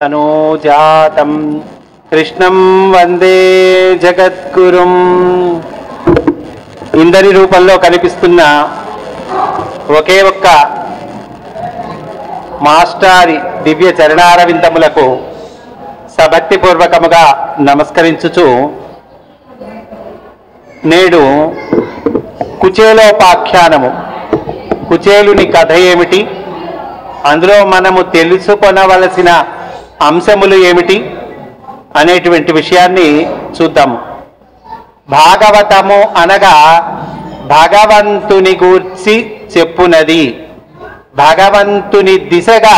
తనూజాతం కృష్ణం వందే జగద్గురుం. ఇందరి రూపంలో కనిపిస్తున్న ఒకే ఒక్క మాస్టారి దివ్య చరణారవిందములకు సభక్తిపూర్వకముగా నమస్కరించుచు నేడు కుచేలోపాఖ్యానము, కుచేలుని కథ ఏమిటి, అందులో మనము తెలుసుకొనవలసిన అంశములు ఏమిటి అనేటువంటి విషయాన్ని చూద్దాము. భాగవతము అనగా భగవంతుని గూర్చి చెప్పునది, భగవంతుని దిశగా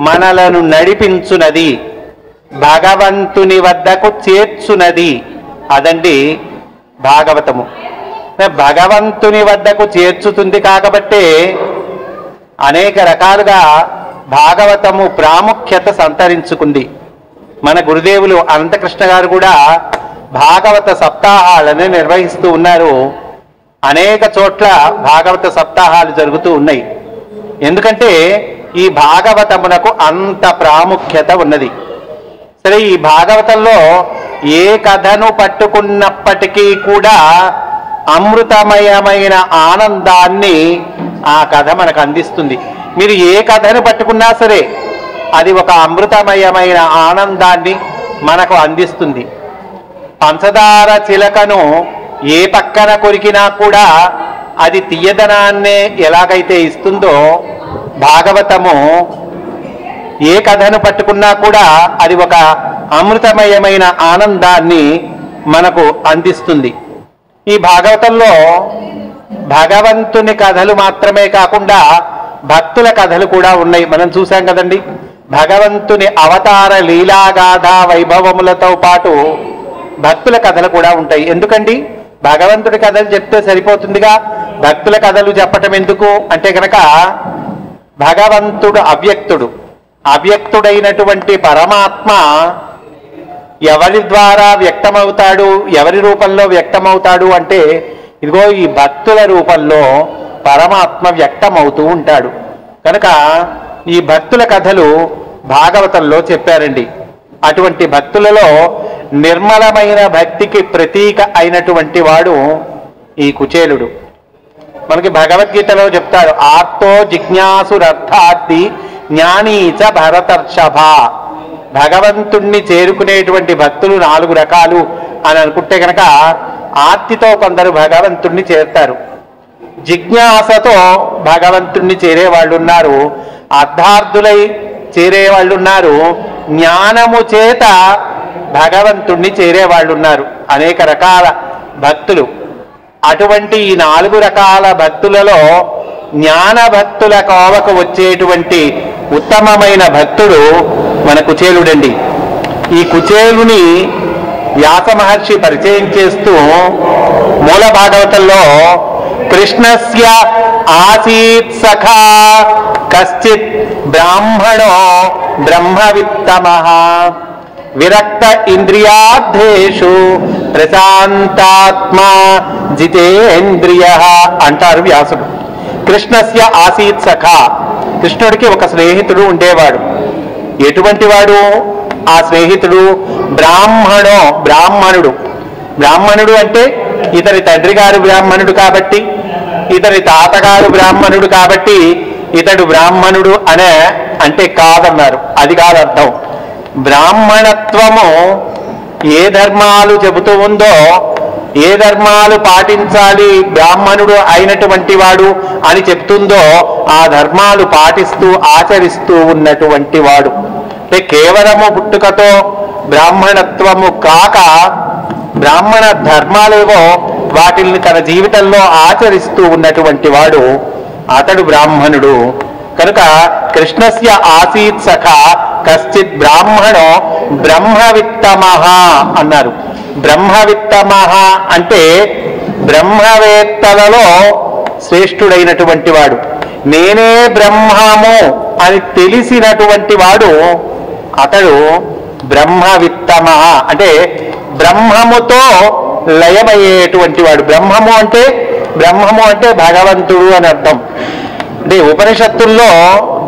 మనలను నడిపించునది, భగవంతుని వద్దకు చేర్చునది. అదండి భాగవతము. భగవంతుని వద్దకు చేర్చుతుంది కాబట్టే అనేక రకాలుగా భాగవతము ప్రాముఖ్యత సంతరించుకుంది. మన గురుదేవులు అనంతకృష్ణ గారు కూడా భాగవత సప్తాహాలను నిర్వహిస్తూ ఉన్నారు. అనేక చోట్ల భాగవత సప్తాహాలు జరుగుతూ ఉన్నాయి. ఎందుకంటే ఈ భాగవతమునకు అంత ప్రాముఖ్యత ఉన్నది. సరే, ఈ భాగవతంలో ఏ కథను పట్టుకున్నప్పటికీ కూడా అమృతమయమైన ఆనందాన్ని ఆ కథ మనకు అందిస్తుంది. మీరు ఏ కథను పట్టుకున్నా సరే అది ఒక అమృతమయమైన ఆనందాన్ని మనకు అందిస్తుంది. పంచదార చిలకను ఏ పక్కన కొరికినా కూడా అది తీయదనాన్నే ఎలాగైతే ఇస్తుందో, భాగవతము ఏ కథను పట్టుకున్నా కూడా అది ఒక అమృతమయమైన ఆనందాన్ని మనకు అందిస్తుంది. ఈ భాగవతంలో భగవంతుని కథలు మాత్రమే కాకుండా భక్తుల కథలు కూడా ఉన్నాయి. మనం చూసాం కదండి, భగవంతుని అవతార లీలాగాథ వైభవములతో పాటు భక్తుల కథలు కూడా ఉంటాయి. ఎందుకండి, భగవంతుడి కథలు చెప్తే సరిపోతుందిగా, భక్తుల కథలు చెప్పటం ఎందుకు అంటే కనుక, భగవంతుడు అవ్యక్తుడు, అవ్యక్తుడైనటువంటి పరమాత్మ ఎవరి ద్వారా వ్యక్తమవుతాడు, ఎవరి రూపంలో వ్యక్తమవుతాడు అంటే ఇదిగో ఈ భక్తుల రూపంలో పరమాత్మ వ్యక్తమవుతూ ఉంటాడు. కనుక ఈ భక్తుల కథలు భాగవతంలో చెప్పారండి. అటువంటి భక్తులలో నిర్మలమైన భక్తికి ప్రతీక అయినటువంటి వాడు ఈ కుచేలుడు. మనకి భగవద్గీతలో చెప్తాడు, ఆర్తో జిజ్ఞాసురర్థార్థి జ్ఞానీచ భరతర్షభ. భగవంతుణ్ణి చేరుకునేటువంటి భక్తులు 4 రకాలు అని అనుకుంటే కనుక, ఆర్తితో కొందరు భగవంతుణ్ణి చేరుతారు, జిజ్ఞాసతో భగవంతుణ్ణి చేరేవాళ్ళు ఉన్నారు, అర్ధార్థులై చేరేవాళ్ళు ఉన్నారు, జ్ఞానము చేత భగవంతుణ్ణి చేరేవాళ్ళు ఉన్నారు. అనేక రకాల భక్తులు. అటువంటి ఈ 4 రకాల భక్తులలో జ్ఞాన భక్తుల కోవకు వచ్చేటువంటి ఉత్తమమైన భక్తుడు మన కుచేలుడండి. ఈ కుచేలుని వ్యాస మహర్షి పరిచయం చేస్తూ మూల భాగవతంలో కృష్ణస్య ఆసీత్ సఖా కశ్చిత్ బ్రాహ్మణో బ్రహ్మవిత్తమః విరక్త ఇంద్రియార్థేషు ప్రశాంతాత్మా జితేంద్రియః అంటారు వ్యాసుడు. కృష్ణస్య ఆసీత్ సఖా, కృష్ణుడికి ఒక స్నేహితుడు ఉండేవాడు. ఎటువంటి వాడు ఆ స్నేహితుడు? బ్రాహ్మణో, బ్రాహ్మణుడు. బ్రాహ్మణుడు అంటే ఇతని తండ్రి గారు బ్రాహ్మణుడు కాబట్టి, ఇతని తాతగారు బ్రాహ్మణుడు కాబట్టి ఇతడు బ్రాహ్మణుడు అనే అంటే కాదన్నారు. అది కాదు అర్థం. బ్రాహ్మణత్వము ఏ ధర్మాలు చెబుతూ ఉందో, ఏ ధర్మాలు పాటించాలి బ్రాహ్మణుడు అయినటువంటి వాడు అని చెప్తుందో ఆ ధర్మాలు పాటిస్తూ ఆచరిస్తూ ఉన్నటువంటి వాడు. అంటే కేవలము పుట్టుకతో బ్రాహ్మణత్వము కాక బ్రాహ్మణ ధర్మాలేవో వాటిని తన జీవితంలో ఆచరిస్తూ ఉన్నటువంటి వాడు, అతడు బ్రాహ్మణుడు. కనుక కృష్ణస్య ఆసీత్ సఖా కశ్చిత్ బ్రాహ్మణో బ్రహ్మవిత్తమః అన్నారు. బ్రహ్మవిత్తమః అంటే బ్రహ్మవేత్తలలో శ్రేష్ఠుడైనటువంటి వాడు, నేనే బ్రహ్మము అని తెలిసినటువంటి వాడు అతడు బ్రహ్మవిత్తమః. అంటే బ్రహ్మముతో లయమయ్యేటువంటి వాడు. బ్రహ్మము అంటే భగవంతుడు అని అర్థం. అంటే ఉపనిషత్తుల్లో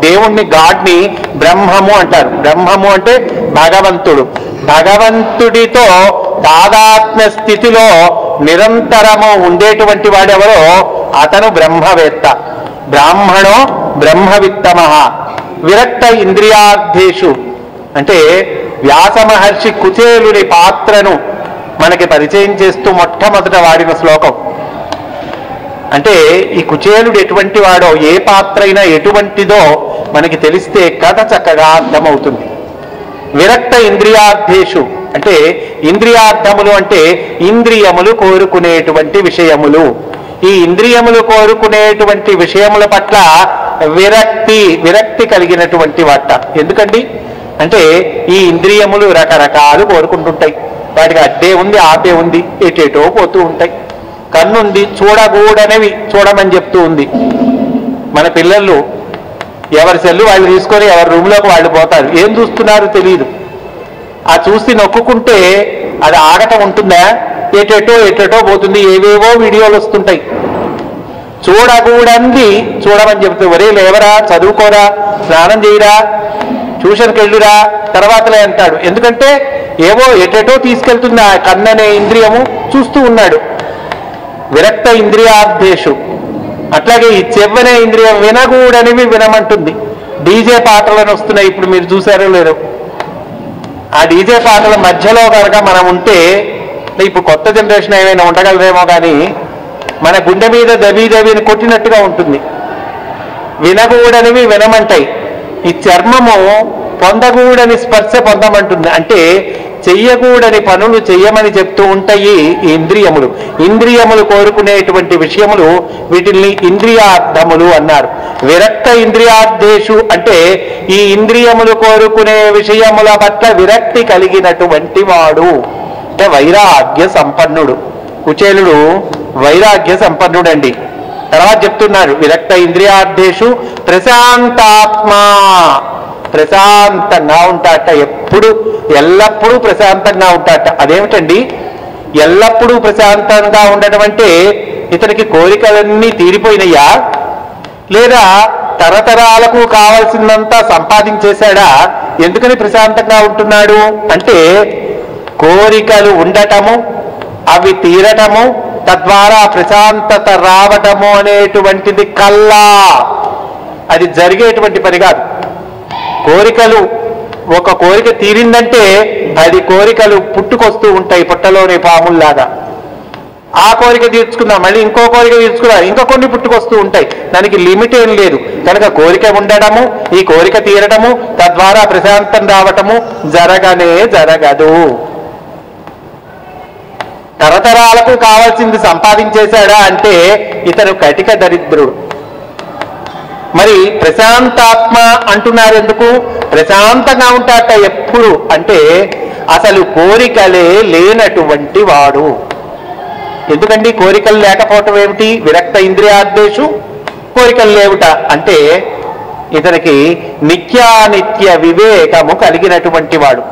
దేవుణ్ణి, గాడ్ని బ్రహ్మము అంటారు. బ్రహ్మము అంటే భగవంతుడు. భగవంతుడితో తాదాత్మ్య స్థితిలో నిరంతరము ఉండేటువంటి వాడెవరో అతను బ్రహ్మవేత్త. బ్రాహ్మణో బ్రహ్మవిత్తమ విరక్త ఇంద్రియార్థేషు. అంటే వ్యాస మహర్షి కుచేలుని పాత్రను మనకి పరిచయం చేస్తూ మొట్టమొదట వాడిన శ్లోకం. అంటే ఈ కుచేలుడు ఎటువంటి వాడో, ఏ పాత్ర అయినా ఎటువంటిదో మనకి తెలిస్తే కథ చక్కగా అర్థమవుతుంది. విరక్త ఇంద్రియార్థేషు అంటే ఇంద్రియార్థములు అంటే ఇంద్రియములు కోరుకునేటువంటి విషయములు. ఈ ఇంద్రియములు కోరుకునేటువంటి విషయముల పట్ల విరక్తి కలిగినటువంటి వాట. ఎందుకండి అంటే ఈ ఇంద్రియములు రకరకాలు కోరుకుంటుంటాయి. వాటికి అడ్డే ఉంది, ఆపే ఉంది, ఎటేటో పోతూ ఉంటాయి. కన్నుంది, చూడకూడనివి చూడమని చెప్తూ ఉంది. మన పిల్లలు ఎవరి సెల్లు వాళ్ళు తీసుకొని ఎవరి రూమ్లోకి వాళ్ళు పోతారు. ఏం చూస్తున్నారు తెలియదు. ఆ చూసి నొక్కుంటే అది ఆగటం ఉంటుందా? ఎటెటో పోతుంది. ఏవేవో వీడియోలు వస్తుంటాయి. చూడకూడంది చూడమని చెప్తే, ఒరే లేవరా, చదువుకోరా, స్నానం చేయరా, ట్యూషన్కి వెళ్ళురా, తర్వాతలే అంటాడు. ఎందుకంటే ఏవో ఎటెటో తీసుకెళ్తుంది ఆ కన్ననే ఇంద్రియము, చూస్తూ ఉన్నాడు. విరక్త ఇంద్రియార్థేషు. అట్లాగే ఈ చెవ్వనే ఇంద్రియం వినకూడనివి వినమంటుంది. డీజే పాటలను వస్తున్నాయి, ఇప్పుడు మీరు చూసారో లేదో. ఆ డీజే పాటల మధ్యలో కనుక మనం ఉంటే, ఇప్పుడు కొత్త జనరేషన్ ఏమైనా ఉండగలరేమో కానీ మన గుండె మీద దబీని కొట్టినట్టుగా ఉంటుంది. వినకూడనివి వినమంటాయి. ఈ చర్మము పొందకూడని స్పర్శ పొందమంటుంది. అంటే చెయ్యకూడని పనులు చెయ్యమని చెప్తూ ఉంటాయి ఈ ఇంద్రియములు. ఇంద్రియములు కోరుకునేటువంటి విషయములు, వీటిల్ని ఇంద్రియార్థములు అన్నారు. విరక్త ఇంద్రియార్థేషు అంటే ఈ ఇంద్రియములు కోరుకునే విషయముల పట్ల విరక్తి కలిగినటువంటి వాడు. అంటే వైరాగ్య సంపన్నుడు. కుచేలుడు వైరాగ్య సంపన్నుడండి. తర్వాత చెప్తున్నారు విరక్త ఇంద్రియార్థేషు ప్రశాంతాత్మా. ప్రశాంతంగా ఉంటాట, ఎల్లప్పుడూ ప్రశాంతంగా ఉంటాట. అదేమిటండి ఎల్లప్పుడూ ప్రశాంతంగా ఉండటం అంటే? ఇతనికి కోరికలన్నీ తీరిపోయినయ్యా, లేదా తరతరాలకు కావలసిందంతా సంపాదించేశాడా? ఎందుకని ప్రశాంతంగా ఉంటున్నాడు అంటే, కోరికలు ఉండటము, అవి తీరటము, తద్వారా ప్రశాంతత రావటము అనేటువంటిది కల్లా అది జరిగేటువంటి పని కాదు. కోరికలు, ఒక కోరిక తీరిందంటే 10 కోరికలు పుట్టుకొస్తూ ఉంటాయి పుట్టలోని పాముల్లాగా. ఆ కోరిక తీర్చుకుందాం, మళ్ళీ ఇంకో కోరిక తీర్చుకుందాం, ఇంకా కొన్ని పుట్టుకొస్తూ ఉంటాయి. దానికి లిమిట్ ఏం లేదు. కనుక కోరిక ఉండడము, ఈ కోరిక తీరటము, తద్వారా ప్రశాంతం రావటము జరగదు. తరతరాలకు కావాల్సింది సంపాదించేశాడా అంటే ఇతను కటిక దరిద్రుడు. మరి ప్రశాంతాత్మ అంటున్నారు ఎందుకు? ప్రశాంతంగా ఉంటాట ఎప్పుడు అంటే అసలు కోరికలే లేనటువంటి వాడు. ఎందుకండి కోరికలు లేకపోవటం ఏమిటి? విరక్త ఇంద్రియార్థేషు కోరికలు లేవుట అంటే ఇతనికి నిత్యానిత్య వివేకము కలిగినటువంటి వాడు.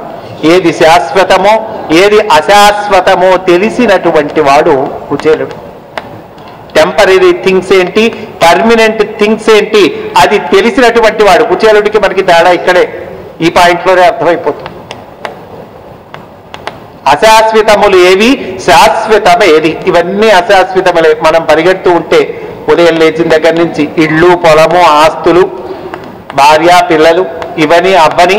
ఏది శాశ్వతమో ఏది అశాశ్వతమో తెలిసినటువంటి వాడు కుచేలుడు. టెంపరీ థింగ్స్ ఏంటి, పర్మనెంట్ థింగ్స్ ఏంటి, అది తెలిసినటువంటి వాడు. కుచేలుడికి మనకి తేడా ఇక్కడే, ఈ పాయింట్లోనే అర్థమైపోతుంది. అశాశ్వతములు ఏవి, శాశ్వతం ఏది? ఇవన్నీ అశాశ్వతములే. మనం పరిగెడుతూ ఉంటే ఉదయం లేచిన దగ్గర నుంచి ఇళ్ళు, పొలము, ఆస్తులు, భార్య, పిల్లలు, ఇవని అవ్వని,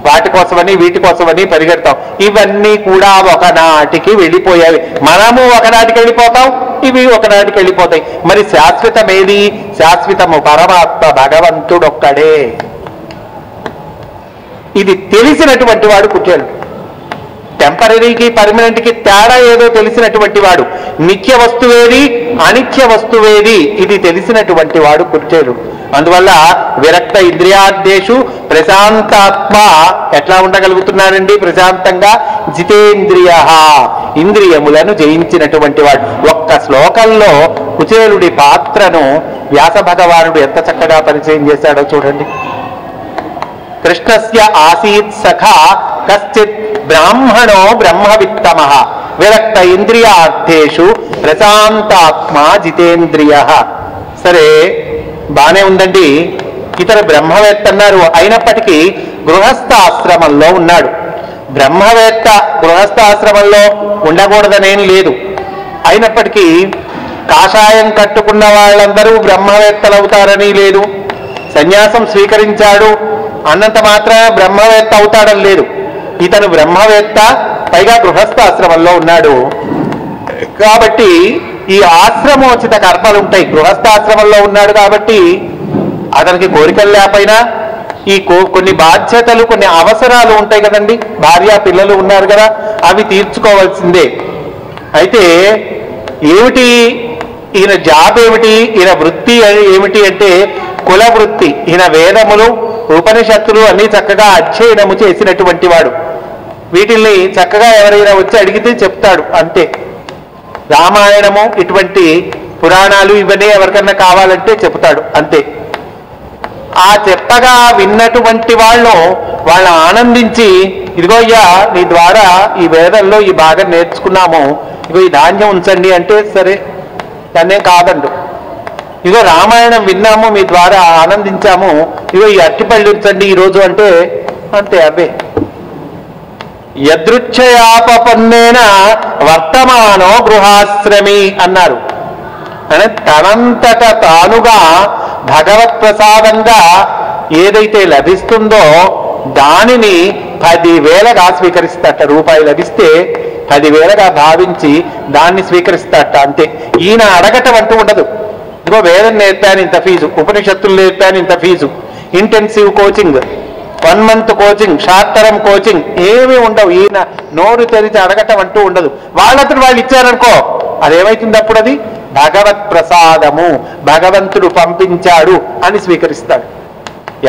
వాటి కోసమని వీటి కోసమని పరిగెడతాం. ఇవన్నీ కూడా ఒకనాటికి వెళ్ళిపోయాయి. మనము ఒకనాటికి వెళ్ళిపోతాం, ఇవి ఒకనాటికి వెళ్ళిపోతాయి. మరి శాశ్వతం ఏది? శాశ్వతము పరమాత్మ భగవంతుడొక్కడే. ఇది తెలిసినటువంటి వాడు కుచేలుడు. టెంపరీకి పర్మనెంట్కి తేడా ఏదో తెలిసినటువంటి వాడు. నిత్య వస్తువేది, అనిత్య వస్తువేది, ఇది తెలిసినటువంటి వాడు కుచేలుడు. అందువల్ల విరక్త ఇంద్రియార్థేషు ప్రశాంతాత్మ. ఎట్లా ఉండగలుగుతున్నారండి ప్రశాంతంగా? జితేంద్రియ, ఇంద్రియములను జయించినటువంటి వాడు. ఒక్క శ్లోకంలో కుచేలుడి పాత్రను వ్యాస భగవానుడు ఎంత చక్కగా పరిచయం చేశాడో చూడండి. కృష్ణస్య ఆసీత్ సఖా కశ్చిత్ బ్రాహ్మణో బ్రహ్మవిత్తమ విరక్త ఇంద్రియార్థేషు ప్రశాంతాత్మ జితేంద్రియ. సరే, బానే ఉందండి. ఇతను బ్రహ్మవేత్త అన్నారు, అయినప్పటికీ గృహస్థాశ్రమంలో ఉన్నాడు. బ్రహ్మవేత్త గృహస్థాశ్రమంలో ఉండకూడదనేం లేదు. అయినప్పటికీ కాషాయం కట్టుకున్న వాళ్ళందరూ బ్రహ్మవేత్తలు అవుతారని లేదు. సన్యాసం స్వీకరించాడు అన్నంత మాత్రాన బ్రహ్మవేత్త అవుతాడని లేదు. ఇతను బ్రహ్మవేత్త, పైగా గృహస్థాశ్రమంలో ఉన్నాడు. కాబట్టి ఈ ఆశ్రమోచిత కర్మలు ఉంటాయి. గృహస్థాశ్రమంలో ఉన్నాడు కాబట్టి అతనికి కోరికలు లేకపోయినా ఈ కొన్ని బాధ్యతలు, కొన్ని అవసరాలు ఉంటాయి కదండి. భార్య పిల్లలు ఉన్నారు కదా, అవి తీర్చుకోవాల్సిందే. అయితే ఏమిటి ఈయన జాబ్ ఏమిటి, ఈయన వృత్తి ఏమిటి అంటే కుల వృత్తి. ఈయన వేదములు ఉపనిషత్తులు అన్ని చక్కగా అధ్యయనము చేసినటువంటి వాడు. వీటిల్ని చక్కగా ఎవరైనా వచ్చి అడిగితే చెప్తాడు అంతే. రామాయణము ఇటువంటి పురాణాలు ఇవన్నీ ఎవరికన్నా కావాలంటే చెప్తాడు అంతే. ఆ చెప్పగా విన్నటువంటి వాళ్ళు ఆనందించి, ఇదిగో అయ్యా నీ ద్వారా ఈ వేదంలో ఈ భాగం నేర్చుకున్నాము, ఇగో ఈ ధాన్యం ఉంచండి అంటే సరే, దాన్నేం కాదండు. ఇగో రామాయణం విన్నాము, మీ ద్వారా ఆనందించాము, ఇగో ఈ అట్టిపళ్ళు ఉంచండి ఈరోజు అంటే అంతే. అవే యదృచ్ఛయాపన్నేన వర్తమానో గృహాశ్రమి అన్నారు. అంటే తనంతట తానుగా భగవత్ ప్రసాదంగా ఏదైతే లభిస్తుందో దానిని 10,000గా స్వీకరిస్తాట. రూపాయి లభిస్తే 10,000గా భావించి దాన్ని స్వీకరిస్తాట అంతే. ఈయన అడగటం అంటూ ఉండదు. ఇదిగో వేదం నేర్పాను ఇంత ఫీజు, ఉపనిషత్తులు నేర్పాను ఇంత fees, intensive coaching, 1 month coaching, short term coaching ఏమీ ఉండవు. ఈయన నోరు తెరిచి అడగటం అంటూ ఉండదు. వాళ్ళంతటి వాళ్ళు ఇచ్చారనుకో, అదేమైతుంది అప్పుడు? అది భగవత్ ప్రసాదము, భగవంతుడు పంపించాడు అని స్వీకరిస్తాడు.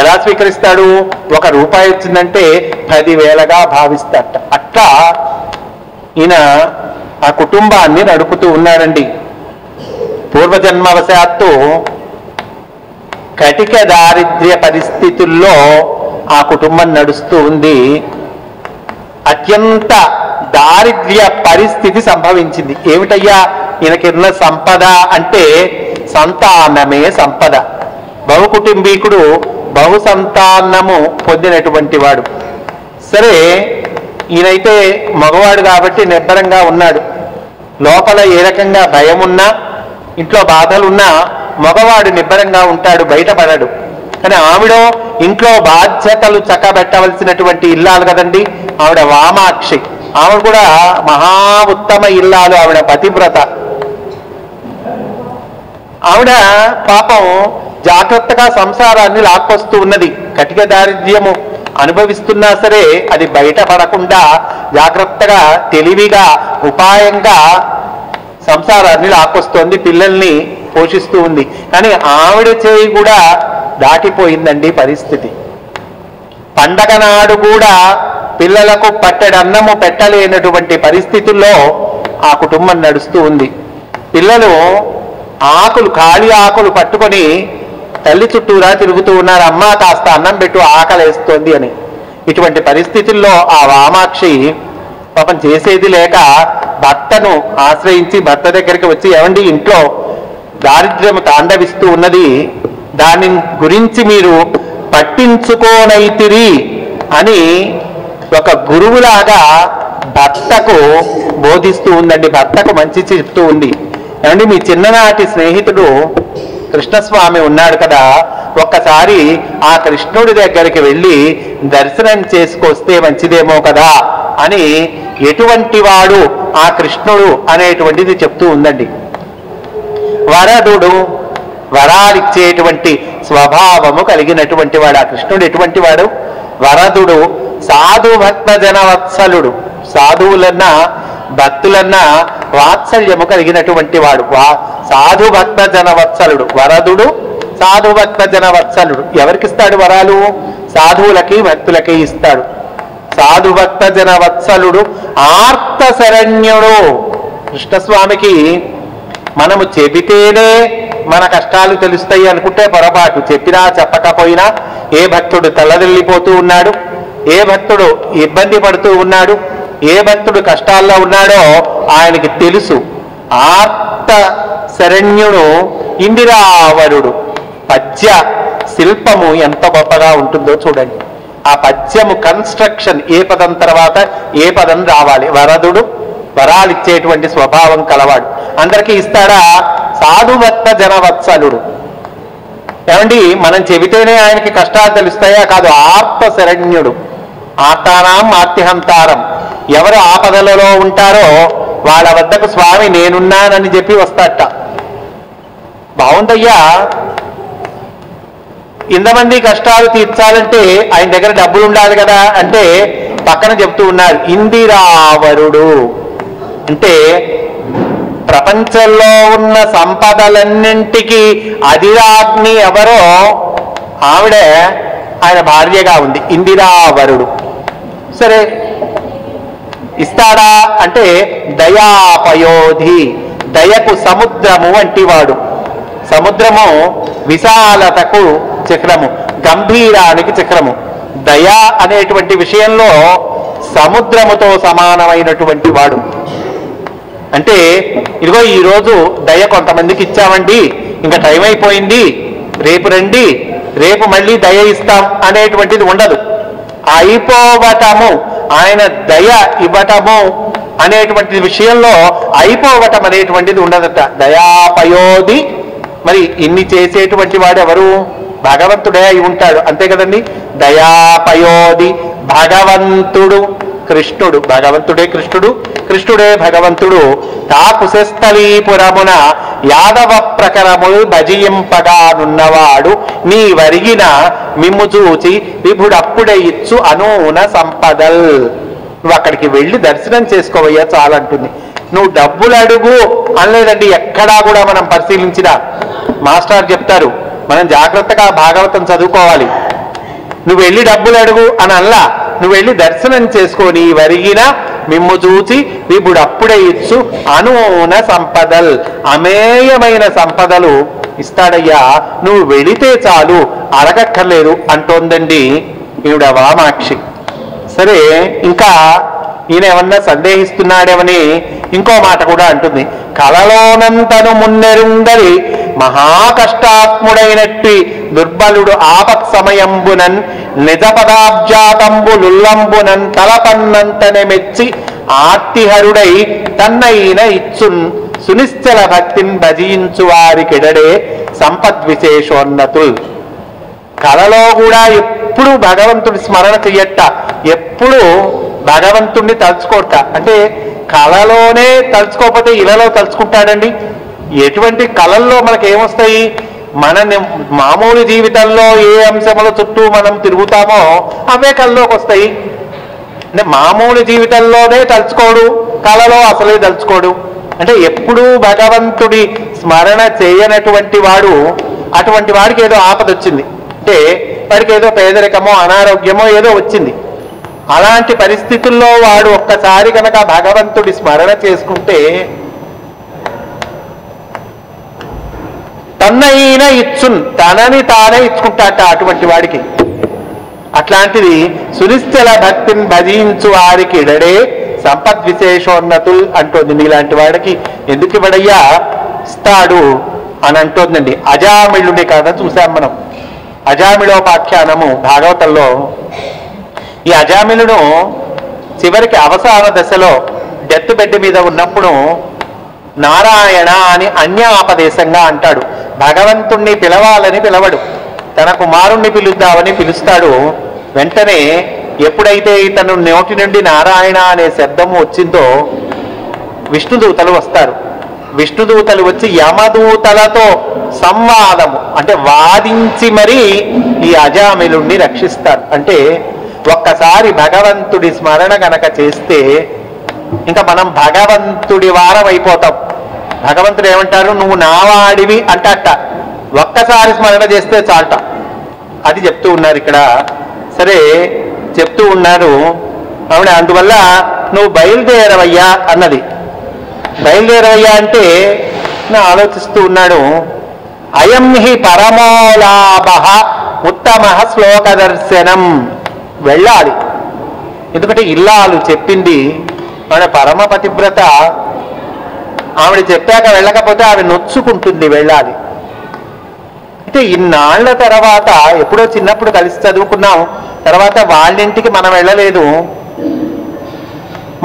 ఎలా స్వీకరిస్తాడు? 1 రూపాయి వచ్చిందంటే 10,000గా భావిస్తాట. అట్లా ఈయన ఆ కుటుంబాన్ని నడుపుతూ ఉన్నాడండి. పూర్వజన్మవశాత్తు కటిక దారిద్ర్య పరిస్థితుల్లో ఆ కుటుంబం నడుస్తూ ఉంది. అత్యంత దారిద్ర్య పరిస్థితి సంభవించింది. ఏమిటయ్యా ఈయనకిన్న సంపద అంటే సంతానమే సంపద. బహుకుటుంబీకుడు, బహు సంతానము పొందినటువంటి వాడు. సరే, ఈయనైతే మగవాడు కాబట్టి నిబ్బరంగా ఉన్నాడు. లోపల ఏ రకంగా భయం ఉన్నా, ఇంట్లో బాధలున్నా మగవాడు నిబ్బరంగా ఉంటాడు, బయటపడడు. కానీ ఆవిడ ఇంట్లో బాధ్యతలు చక్కబెట్టవలసినటువంటి ఇల్లాలు కదండి. ఆవిడ వామాక్షి, ఆవిడ కూడా మహా ఉత్తమ ఇల్లాలు, ఆవిడ పతివ్రత. ఆవిడ పాపం జాగ్రత్తగా సంసారాన్ని లాక్కొస్తూ ఉన్నది. కటిక దారిద్ర్యము అనుభవిస్తున్నా సరే అది బయటపడకుండా జాగ్రత్తగా, తెలివిగా, ఉపాయంగా సంసారాన్ని లాక్కొస్తోంది, పిల్లల్ని పోషిస్తూ ఉంది. కానీ ఆవిడ చేయి కూడా దాటిపోయిందండి పరిస్థితి. పండగ నాడు కూడా పిల్లలకు పట్టెడన్నము పెట్టలేనటువంటి పరిస్థితుల్లో ఆ కుటుంబం నడుస్తూ ఉంది. పిల్లలు ఆకులు, ఖాళీ ఆకులు పట్టుకొని తల్లి చుట్టూరా తిరుగుతూ ఉన్నారు, అమ్మ కాస్త అన్నం పెట్టు, ఆకలేస్తోంది అని. ఇటువంటి పరిస్థితుల్లో ఆ వామాక్షి పాపం చేసేది లేక భర్తను ఆశ్రయించి భర్త దగ్గరికి వచ్చి, ఏమండి ఇంట్లో దారిద్ర్యము తాండవిస్తూ ఉన్నది, దాని గురించి మీరు పట్టించుకోనైతిరి అని ఒక గురువులాగా భర్తకు బోధిస్తూ ఉందండి. భర్తకు మంచి చెప్తూ ఉంది. ఏమండి మీ చిన్ననాటి స్నేహితుడు కృష్ణస్వామి ఉన్నాడు కదా, ఒక్కసారి ఆ కృష్ణుడి దగ్గరికి వెళ్ళి దర్శనం చేసుకొస్తే మంచిదేమో కదా అని ఎటువంటి వాడు ఆ కృష్ణుడు అనేటువంటిది చెప్తూ ఉందండి. వరదుడు, వరాలిచ్చేటువంటి స్వభావము కలిగినటువంటి వాడు ఆ కృష్ణుడు. ఎటువంటి వాడు? వరదుడు, సాధు భక్త జనవత్సలుడు. సాధువులన్నా భక్తులన్నా వాత్సల్యము కలిగినటువంటి వాడు. సాధు భక్త జనవత్సలుడు, వరదుడు, సాధు భక్త జనవత్సలుడు. ఎవరికి ఇస్తాడు వరాలు? సాధువులకి, భక్తులకి ఇస్తాడు. సాధు భక్త జనవత్సలుడు, ఆర్త శరణ్యుడు. కృష్ణస్వామికి మనము చెబితేనే మన కష్టాలు తెలుస్తాయి అనుకుంటే పొరపాటు. చెప్పినా చెప్పకపోయినా ఏ భక్తుడు తల్లదిల్లిపోతూ ఉన్నాడు, ఏ భక్తుడు ఇబ్బంది పడుతూ ఉన్నాడు, ఏ భక్తుడు కష్టాల్లో ఉన్నాడో ఆయనకి తెలుసు. ఆర్త శరణ్యుడు ఇందిరావరుడు. పద్య శిల్పము ఎంత గొప్పగా ఉంటుందో చూడండి. ఆ పద్యము కన్స్ట్రక్షన్, ఏ పదం తర్వాత ఏ పదం రావాలి. వరదుడు వరాలిచ్చేటువంటి స్వభావం కలవాడు. అందరికీ ఇస్తాడా? సాధువత్త జనవత్సలుడు. ఏమండి, మనం చెబితేనే ఆయనకి కష్టాలు తెలుస్తాయా? కాదు. ఆర్త శరణ్యుడు. ఆర్తానాం ఆర్తిహంతారం. ఎవరు ఆపదలలో ఉంటారో వాళ్ళ వద్దకు స్వామి నేనున్నానని చెప్పి వస్తాట. బాగుందయ్యా, ఇంతమంది కష్టాలు తీర్చాలంటే ఆయన దగ్గర డబ్బులు ఉండాలి కదా అంటే పక్కన చెప్తూ ఉన్నారు ఇందిరావరుడు. అంటే ప్రపంచంలో ఉన్న సంపదలన్నింటికి అధిరాజ్ఞి ఎవరో ఆవిడే ఆయన భార్యగా ఉంది, ఇందిరావరుడు. సరే, ఇస్తాడా అంటే దయాపయోధి, దయకు సముద్రము వంటివాడు. సముద్రము విశాలతకు చక్రము, గంభీరానికి చక్రము. దయ అనేటువంటి విషయంలో సముద్రముతో సమానమైనటువంటి వాడు. అంటే ఇదిగో ఈరోజు దయ కొంతమందికి ఇచ్చామండి, ఇంకా టైం అయిపోయింది, రేపు రండి, రేపు మళ్ళీ దయ ఇస్తాం అనేటువంటిది ఉండదు. అయిపోవటము, ఆయన దయ ఇవ్వటము అనేటువంటి విషయంలో అయిపోవటం అనేటువంటిది ఉండదట. దయాపయోధి. మరి ఇన్ని చేసేటువంటి వాడు ఎవరు? భగవంతుడే అయి ఉంటాడు, అంతే కదండి. దయాపయోధి భగవంతుడు కృష్ణుడు. భగవంతుడే కృష్ణుడు, కృష్ణుడే భగవంతుడు. తా కుశస్థలీపురమున యాదవ ప్రకరములు భజింపగానున్నవాడు నీ వరిగిన మిమ్ము చూచి విభుడప్పుడే ఇచ్చు అనూన సంపదల్. నువ్వు అక్కడికి వెళ్ళి దర్శనం చేసుకోవయ్యా చాలంటుంది. నువ్వు డబ్బులు అడుగు అనలేదండి ఎక్కడా కూడా. మనం పరిశీలించిన మాస్టర్ చెప్తారు, మనం జాగ్రత్తగా భాగవతం చదువుకోవాలి. నువ్వు వెళ్ళి డబ్బులు అడుగు అని అల్లా, నువ్వు వెళ్ళి దర్శనం చేసుకొని వరిగిన మిమ్ము చూచి విభుడు అప్పుడే ఇచ్చు అనూన సంపదల్, అమేయమైన సంపదలు ఇస్తాడయ్యా, నువ్వు వెళితే చాలు, అడగక్కర్లేదు అంటోందండి ఈవిడ వామాక్షి. సరే, ఇంకా ఈయన ఏమన్నా సందేహిస్తున్నాడేమని ఇంకో మాట కూడా అంటుంది. కలలోనంతను మున్నెరుందరి మహాకష్టాత్ముడైనట్టి దుర్బలుడు ఆపత్ సమయంబునన్ నిజ పదాబ్జాతంబులుల్లంబునన్ తలపన్నంతనే మెచ్చి ఆర్తిహరుడై తన్నైన ఇచ్చున్ సునిశ్చల భక్తిని భజించు వారికిడడే సంపద్విశేషోన్నతుల్. కలలో కూడా ఎప్పుడు భగవంతుడి స్మరణ చెయ్యట, ఎప్పుడు భగవంతుణ్ణి తలుచుకోట. అంటే కళలోనే తలుచుకోకపోతే ఇలలో తలుచుకుంటాడండి. ఎటువంటి కళల్లో మనకి ఏమొస్తాయి? మన మామూలు జీవితంలో ఏ అంశముల చుట్టూ మనం తిరుగుతామో అవే కళ్ళలోకి వస్తాయి. అంటే మామూలు జీవితంలోనే తలుచుకోడు, కళలో అసలే తలుచుకోడు. అంటే ఎప్పుడూ భగవంతుడి స్మరణ చేయనటువంటి వాడు, అటువంటి వాడికి ఏదో ఆపద వచ్చింది అంటే, వాడికి ఏదో పేదరికమో అనారోగ్యమో ఏదో వచ్చింది. అలాంటి పరిస్థితుల్లో వాడు ఒక్కసారి కనుక భగవంతుడి స్మరణ చేసుకుంటే తన్నైన ఇచ్చున్, తనని తానే ఇచ్చుకుంటాట అటువంటి వాడికి. అట్లాంటిది సునిశ్చల భక్తిని భజించు వారికి ఇడడే సంపద్విశేషోన్నతులు అంటోంది. మీలాంటి వాడికి ఎందుకు ఇవ్వడయ్యా, ఇస్తాడు అని అంటోందండి. అజామిళుడి కథ చూసాం మనం. అజామిళోపాఖ్యానము భాగవతంలో. ఈ అజామిళుడు చివరికి అవసాన దశలో డెత్ బెడ్ మీద ఉన్నప్పుడు నారాయణ అని అన్యాపదేశంగా అంటాడు. భగవంతుణ్ణి పిలవాలని పిలవడు, తన కుమారుణ్ణి పిలుద్దామని పిలుస్తాడు. వెంటనే ఎప్పుడైతే ఇతను నోటి నుండి నారాయణ అనే శబ్దము వచ్చిందో విష్ణుదూతలు వస్తారు. విష్ణుదూతలు వచ్చి యమదూతలతో సంవాదము అంటే వాదించి మరీ ఈ అజామిళుణ్ణి రక్షిస్తారు. అంటే ఒక్కసారి భగవంతుడి స్మరణ గనక చేస్తే ఇంకా మనం భగవంతుడి వారం అయిపోతాం. భగవంతుడు ఏమంటారు, నువ్వు నావాడివి అంటట. ఒక్కసారి స్మరణ చేస్తే చాలట. అది చెప్తూ ఉన్నారు ఇక్కడ. సరే, చెప్తూ ఉన్నారు ఆవిడ. అందువల్ల నువ్వు బయలుదేరవయ్యా అన్నది. బయలుదేరవయ్యా అంటే నా ఆలోచిస్తూ ఉన్నాడు. అయం హి పరమోలాభ ఉత్తమ శ్లోక దర్శనం. వెళ్ళాలి, ఎందుకంటే ఇల్లాలు చెప్పింది. మన పరమ పతివ్రత, ఆవిడ చెప్పాక వెళ్ళకపోతే ఆవిడ నొచ్చుకుంటుంది. వెళ్ళాలి. అంటే ఇన్నాళ్ల తర్వాత ఎప్పుడో చిన్నప్పుడు కలిసి చదువుకున్నాం, తర్వాత వాళ్ళింటికి మనం వెళ్ళలేదు,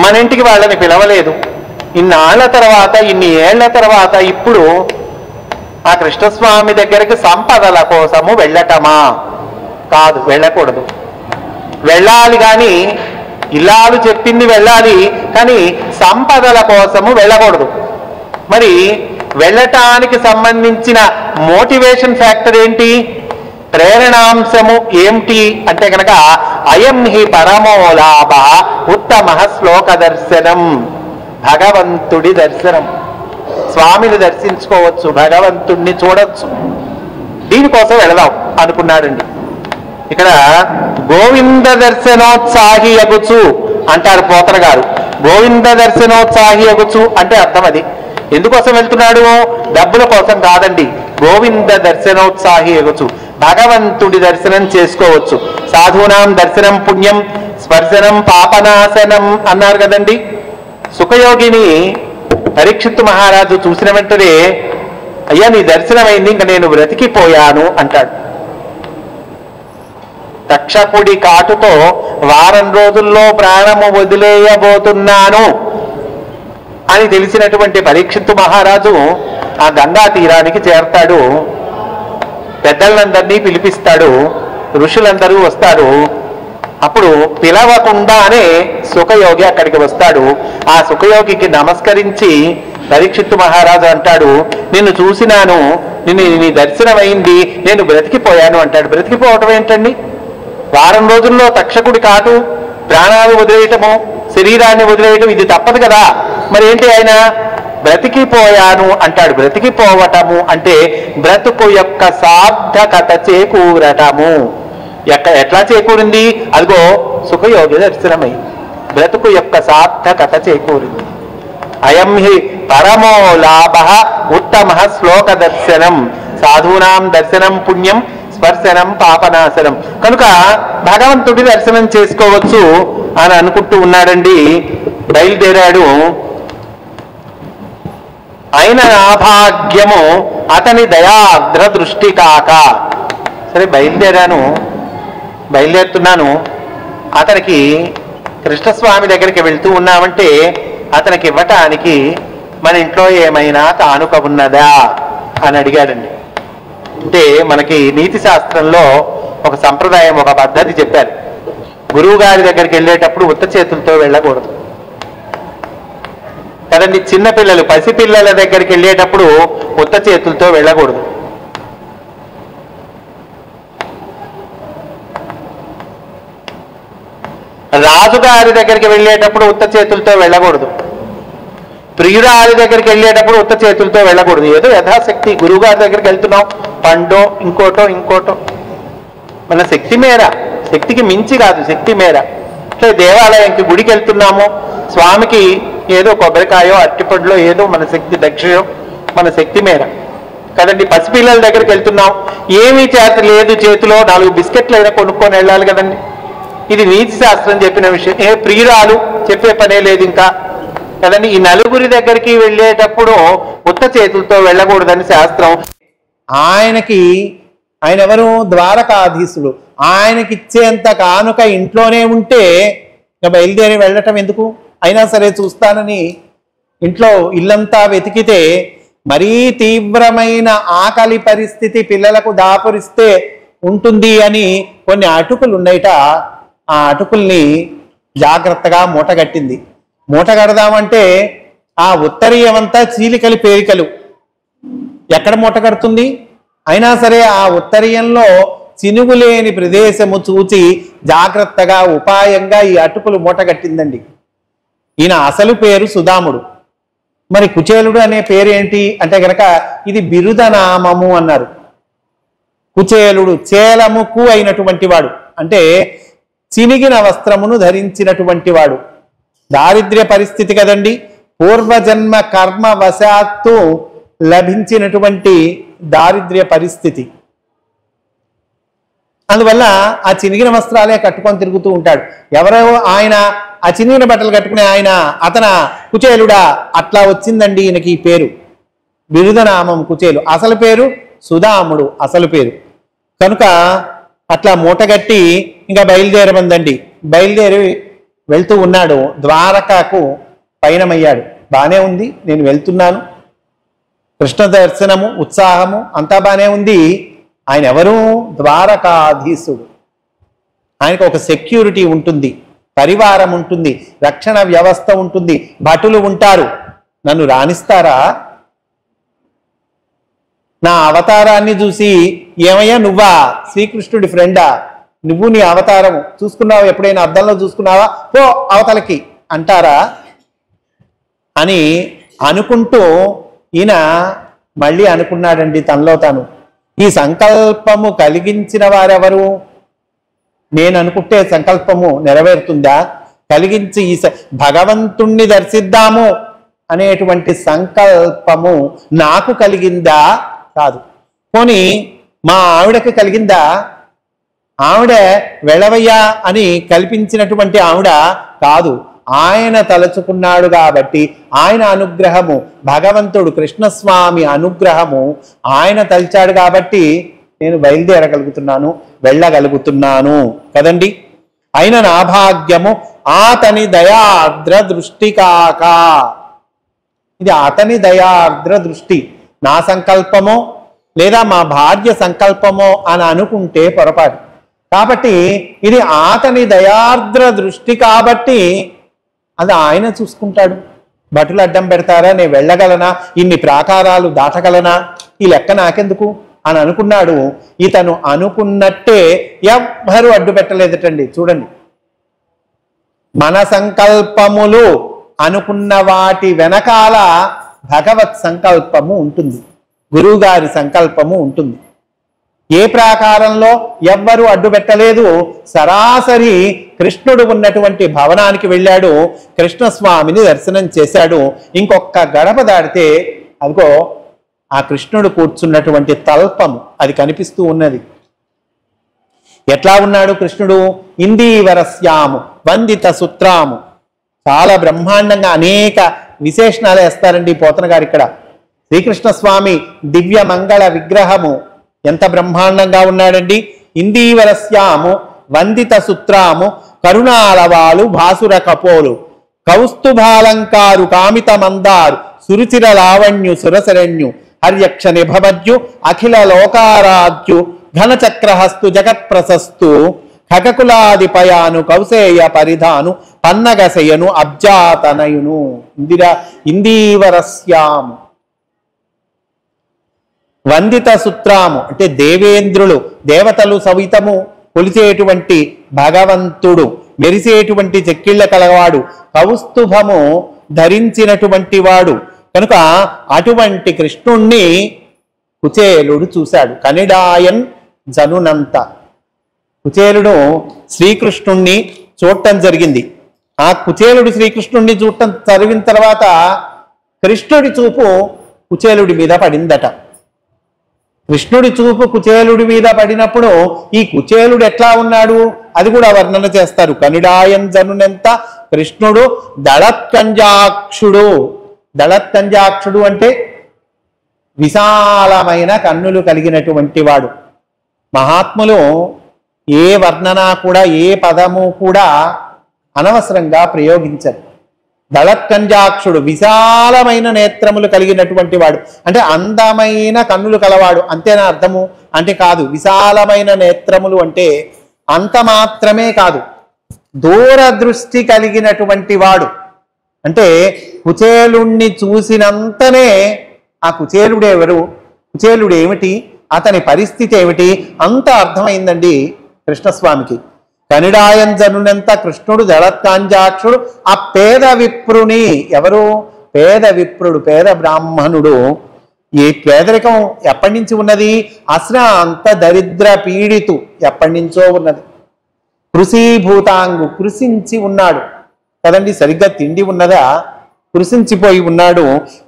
మన ఇంటికి వాళ్ళని పిలవలేదు. ఇన్నాళ్ల తర్వాత, ఇన్ని ఏళ్ల తర్వాత ఇప్పుడు ఆ కృష్ణస్వామి దగ్గరికి సంపదల కోసము వెళ్ళటమా? కాదు, వెళ్ళకూడదు. వెళ్ళాలి కానీ, ఇల్లాలు చెప్పింది వెళ్ళాలి కానీ సంపదల కోసము వెళ్ళకూడదు. మరి వెళ్ళటానికి సంబంధించిన మోటివేషన్ ఫ్యాక్టర్ ఏంటి, ప్రేరణాంశము ఏమిటి అంటే కనుక అయం హి పరమో లాభ ఉత్తమ శ్లోక దర్శనం, భగవంతుడి దర్శనం. స్వామిని దర్శించుకోవచ్చు, భగవంతుణ్ణి చూడొచ్చు, దీనికోసం వెళదాం అనుకున్నాడండి. ఇక్కడ గోవింద దర్శనోత్సాహి అగుచు అంటారు పోతన గారు. గోవింద దర్శనోత్సాహి అగుచు అంటే అర్థం అది. ఎందుకోసం వెళ్తున్నాడు? డబ్బుల కోసం కాదండి. గోవింద దర్శనోత్సాహి అగుచు, భగవంతుడి దర్శనం చేసుకోవచ్చు. సాధూనాం దర్శనం పుణ్యం స్పర్శనం పాపనాశనం అన్నారు కదండి. సుఖయోగిని పరీక్షిత్తు మహారాజు చూసిన వెంటనే, అయ్యా నీ దర్శనమైంది, ఇంక నేను బ్రతికిపోయాను అంటాడు. తక్షకుడి కాటుతో వారం రోజుల్లో ప్రాణము వదిలేయబోతున్నాను అని తెలిసినటువంటి పరీక్షిత్తు మహారాజు ఆ గంగా తీరానికి చేరతాడు. పెద్దలందరినీ పిలిపిస్తాడు, ఋషులందరూ వస్తారు. అప్పుడు పిలవకుండానే సుఖయోగి అక్కడికి వస్తాడు. ఆ సుఖయోగికి నమస్కరించి పరీక్షిత్తు మహారాజు అంటాడు, నిన్ను చూసినాను, నీ దర్శనమైంది, నేను బ్రతికిపోయాను అంటాడు. బ్రతికిపోవటం ఏంటండి? వారం రోజుల్లో తక్షకుడి కాటు, ప్రాణాలు వదిలేయటము, శరీరాన్ని వదిలేయటం ఇది తప్పదు కదా. మరి ఏంటి ఆయన బ్రతికిపోయాను అంటాడు. బ్రతికిపోవటము అంటే బ్రతుకు యొక్క సార్థకత చేకూరటము. ఎట్లా చేకూరింది? అదిగో సుఖయోగి దర్శనమై బ్రతుకు యొక్క సార్థకత చేకూరింది. అయం హి పరమో లాభ ఉత్తమ శ్లోక దర్శనం, సాధూనాం దర్శనం పుణ్యం స్పర్శనం పాపనాశనం. కనుక భగవంతుడి దర్శనం చేసుకోవచ్చు అని అనుకుంటూ ఉన్నాడండి. బయలుదేరాడు. అయిన నాభాగ్యము అతని దయాద్ర దృష్టి కాక. సరే బయలుదేరుతున్నాను. అతనికి కృష్ణస్వామి దగ్గరికి వెళ్తూ ఉన్నామంటే అతనికి ఇవ్వటానికి మన ఇంట్లో ఏమైనా కానుక ఉన్నదా అని అడిగాడండి. అంటే మనకి నీతి శాస్త్రంలో ఒక సంప్రదాయం, ఒక పద్ధతి చెప్పారు. గురువు గారి దగ్గరికి వెళ్ళేటప్పుడు ఉత్త చేతులతో వెళ్ళకూడదు కదండి. చిన్నపిల్లలు, పసిపిల్లల దగ్గరికి వెళ్ళేటప్పుడు ఉత్త చేతులతో వెళ్ళకూడదు. రాజుగారి దగ్గరికి వెళ్ళేటప్పుడు ఉత్త చేతులతో వెళ్ళకూడదు. ప్రియురాలి దగ్గరికి వెళ్ళేటప్పుడు ఉత్త చేతులతో వెళ్ళకూడదు. ఏదో యథాశక్తి గురువుగారి దగ్గరికి వెళ్తున్నాం, పండో ఇంకోటో మన శక్తి మేర, శక్తికి మించి కాదు, శక్తి మేర. అంటే దేవాలయంకి, గుడికి వెళ్తున్నాము, స్వామికి ఏదో కొబ్బరికాయో అట్టిపండ్లో ఏదో మన శక్తి దక్షిణో మన శక్తి మేర కదండి. పసిపిల్లల దగ్గరికి వెళ్తున్నాం, ఏమీ చేత లేదు, చేతిలో 4 బిస్కెట్లు అయినా కొనుక్కొని వెళ్ళాలి కదండి. ఇది నీతి శాస్త్రం చెప్పిన విషయం. ప్రియురాలు చెప్పే పనే లేదు ఇంకా కదండి. ఈ నలుగురి దగ్గరికి వెళ్ళేటప్పుడు ఉత్త చేతులతో వెళ్ళకూడదని శాస్త్రం. ఆయన ఎవరు? ద్వారకాధీశుడు. ఆయనకిచ్చేంత కానుక ఇంట్లోనే ఉంటే ఇక బయలుదేరి వెళ్ళటం ఎందుకు? అయినా సరే చూస్తానని ఇంట్లో ఇల్లంతా వెతికితే మరీ తీవ్రమైన ఆకలి పరిస్థితి పిల్లలకు దాపురిస్తే ఉంటుంది అని కొన్ని అటుకులు ఉన్నాయిట. ఆ అటుకుల్ని జాగ్రత్తగా మూటగట్టింది. మూటగడదామంటే ఆ ఉత్తరీయమంతా చీలికలు పేరికలు, ఎక్కడ మూటగడుతుంది? అయినా సరే ఆ ఉత్తరీయంలో చినుగులేని ప్రదేశము చూచి జాగ్రత్తగా ఉపాయంగా ఈ అటుకులు మూటగట్టిందండి. ఈయన అసలు పేరు సుధాముడు. మరి కుచేలుడు అనే పేరు ఏంటి అంటే గనక ఇది బిరుదనామము అన్నారు. కుచేలుడు చేలముకు అయినటువంటి వాడు, అంటే చినిగిన వస్త్రమును ధరించినటువంటి వాడు. దారిద్ర్య పరిస్థితి కదండి, పూర్వజన్మ కర్మ వశాత్తు లభించినటువంటి దారిద్ర్య పరిస్థితి. అందువల్ల ఆ చినిగిన వస్త్రాలే కట్టుకొని తిరుగుతూ ఉంటాడు. ఎవరో ఆయన ఆ చినిగిన బట్టలు కట్టుకునే ఆయన, అతన కుచేలుడా, అట్లా వచ్చిందండి ఈయనకి ఈ పేరు. బిరుదనామం కుచేలు. అసలు పేరు సుధాముడు అసలు పేరు. కనుక అట్లా మూటగట్టి ఇంకా బయలుదేరమందండి. బయలుదేరి వెళ్తూ ఉన్నాడు. ద్వారకాకు పయనమయ్యాడు. బానే ఉంది, నేను వెళ్తున్నాను, కృష్ణ దర్శనము ఉత్సాహము అంతా బానే ఉంది. ఆయన ఎవరు? ద్వారకాధీశుడు. ఆయనకు ఒక సెక్యూరిటీ ఉంటుంది, పరివారం ఉంటుంది, రక్షణ వ్యవస్థ ఉంటుంది, భటులు ఉంటారు. నన్ను రాణిస్తారా? నా అవతారాన్ని చూసి ఏమయ్యా నువ్వా శ్రీకృష్ణుడి ఫ్రెండా, నువ్వు నీ అవతారం చూసుకున్నావా, ఎప్పుడైనా అద్దంలో చూసుకున్నావా, పో అవతలకి అంటారా అని అనుకుంటూ ఈయన మళ్ళీ అనుకున్నాడండి తనలో తాను, ఈ సంకల్పము కలిగించిన వారెవరు? నేను అనుకుంటే సంకల్పము నెరవేరుతుందా? కలిగించి ఈ భగవంతుణ్ణి దర్శిద్దాము అనేటువంటి సంకల్పము నాకు కలిగిందా? కాదు. పోనీ మా ఆవిడకి కలిగిందా? ఆవిడ వెళ్ళవయ్యా అని కల్పించినటువంటి ఆవిడ కాదు. ఆయన తలచుకున్నాడు కాబట్టి ఆయన అనుగ్రహము, భగవంతుడు కృష్ణస్వామి అనుగ్రహము ఆయన తలిచాడు కాబట్టి నేను బయలుదేరగలుగుతున్నాను, వెళ్ళగలుగుతున్నాను కదండి. అయిన నా భాగ్యము ఆతని దయార్ద్ర దృష్టి కాక. ఇది అతని దయార్ద్ర దృష్టి. నా సంకల్పమో లేదా మా భార్య సంకల్పమో అని అనుకుంటే పొరపాటు. కాబట్టి ఇది అతని దయార్ద్ర దృష్టి కాబట్టి అది ఆయన చూసుకుంటాడు. భటులు అడ్డం పెడతారా? నేను వెళ్ళగలనా? ఇన్ని ప్రాకారాలు దాటగలనా? ఈ లెక్క నాకెందుకు అని అనుకున్నాడు. ఇతను అనుకున్నట్టే ఎవ్వరూ అడ్డు పెట్టలేదటండి. చూడండి, మన సంకల్పములు అనుకున్న వాటి వెనకాల భగవత్ సంకల్పము ఉంటుంది, గురువుగారి సంకల్పము ఉంటుంది. ఏ ప్రాకారంలో ఎవ్వరూ అడ్డు పెట్టలేదు. సరాసరి కృష్ణుడు ఉన్నటువంటి భవనానికి వెళ్ళాడు, కృష్ణస్వామిని దర్శనం చేశాడు. ఇంకొక గడప దాడితే అదిగో ఆ కృష్ణుడు కూర్చున్నటువంటి తల్పము అది కనిపిస్తూ ఉన్నది. ఎట్లా ఉన్నాడు కృష్ణుడు? ఇందీవరస్యాము వందిత సూత్రాము. చాలా బ్రహ్మాండంగా అనేక విశేషణాలు వేస్తారండి పోతన గారు ఇక్కడ. శ్రీకృష్ణ స్వామి దివ్య మంగళ విగ్రహము ఎంత బ్రహ్మాండంగా ఉన్నాడండి. ఇందీవరస్యాము వందిత సూత్రాము కరుణాలవాలు భాసుర కపోలు కౌస్తుభాలంకారు కామిత మందారు సురుచిర లావణ్యు సురశరణ్యు హర్యక్ష నిభవజ్యు అఖిల లోకారాధ్యు ఘనచక్రహస్తు జగత్ప్రశస్తు ఖగకులాదిపయాను కౌసేయ పరిధాను పన్నగశయను అబ్జాతనయును. ఇందీవరస్యాము వందిత సూత్రాము అంటే దేవేంద్రులు, దేవతలు సవితము కొలిచేటువంటి భగవంతుడు, మెరిసేటువంటి చెక్కిళ్ళ కలవాడు, కౌస్తుభము ధరించినటువంటి వాడు. కనుక అటువంటి కృష్ణుణ్ణి కుచేలుడు చూశాడు. కనిడాయన్ జనునంత. కుచేలుడు శ్రీకృష్ణుణ్ణి చూడటం జరిగింది. ఆ కుచేలుడు శ్రీకృష్ణుణ్ణి చూడటం జరిగిన తర్వాత కృష్ణుడి చూపు కుచేలుడి మీద పడిందట. కృష్ణుడి చూపు కుచేలుడి మీద పడినప్పుడు ఈ కుచేలుడు ఎట్లా ఉన్నాడు అది కూడా వర్ణన చేస్తారు. కనిడాయన్ జనునెంత కృష్ణుడు దళత్కంజాక్షుడు. దళత్కంజాక్షుడు అంటే విశాలమైన కన్నులు కలిగినటువంటి వాడు. మహాత్ములు ఏ వర్ణన కూడా ఏ పదము కూడా అనవసరంగా ప్రయోగించరు. దళత్కంజాక్షుడు విశాలమైన నేత్రములు కలిగినటువంటి వాడు అంటే అందమైన కన్నులు కలవాడు అంతేనా అర్థము? అంటే కాదు. విశాలమైన నేత్రములు అంటే అంత మాత్రమే కాదు, దూరదృష్టి కలిగినటువంటి వాడు. అంటే కుచేలుణ్ణి చూసినంతనే ఆ కుచేలుడు ఎవరు, కుచేలుడు ఏమిటి, అతని పరిస్థితి ఏమిటి అంత అర్థమైందండి కృష్ణస్వామికి. కనిడాయం జనునంత కృష్ణుడు దళత్కాంజాక్షుడు. ఆ పేద విప్రుని ఎవరు? పేద విప్రుడు, పేద బ్రాహ్మణుడు. ఈ పేదరికం ఎప్పటి నుంచి ఉన్నది? అశ్రాంత దరిద్ర పీడితు ఎప్పటి నుంచో ఉన్నది. కృషీభూతాంగు కృషించి ఉన్నాడు కదండి, సరిగ్గా తిండి ఉన్నదా? కృషించిపోయి ఉన్నాడు.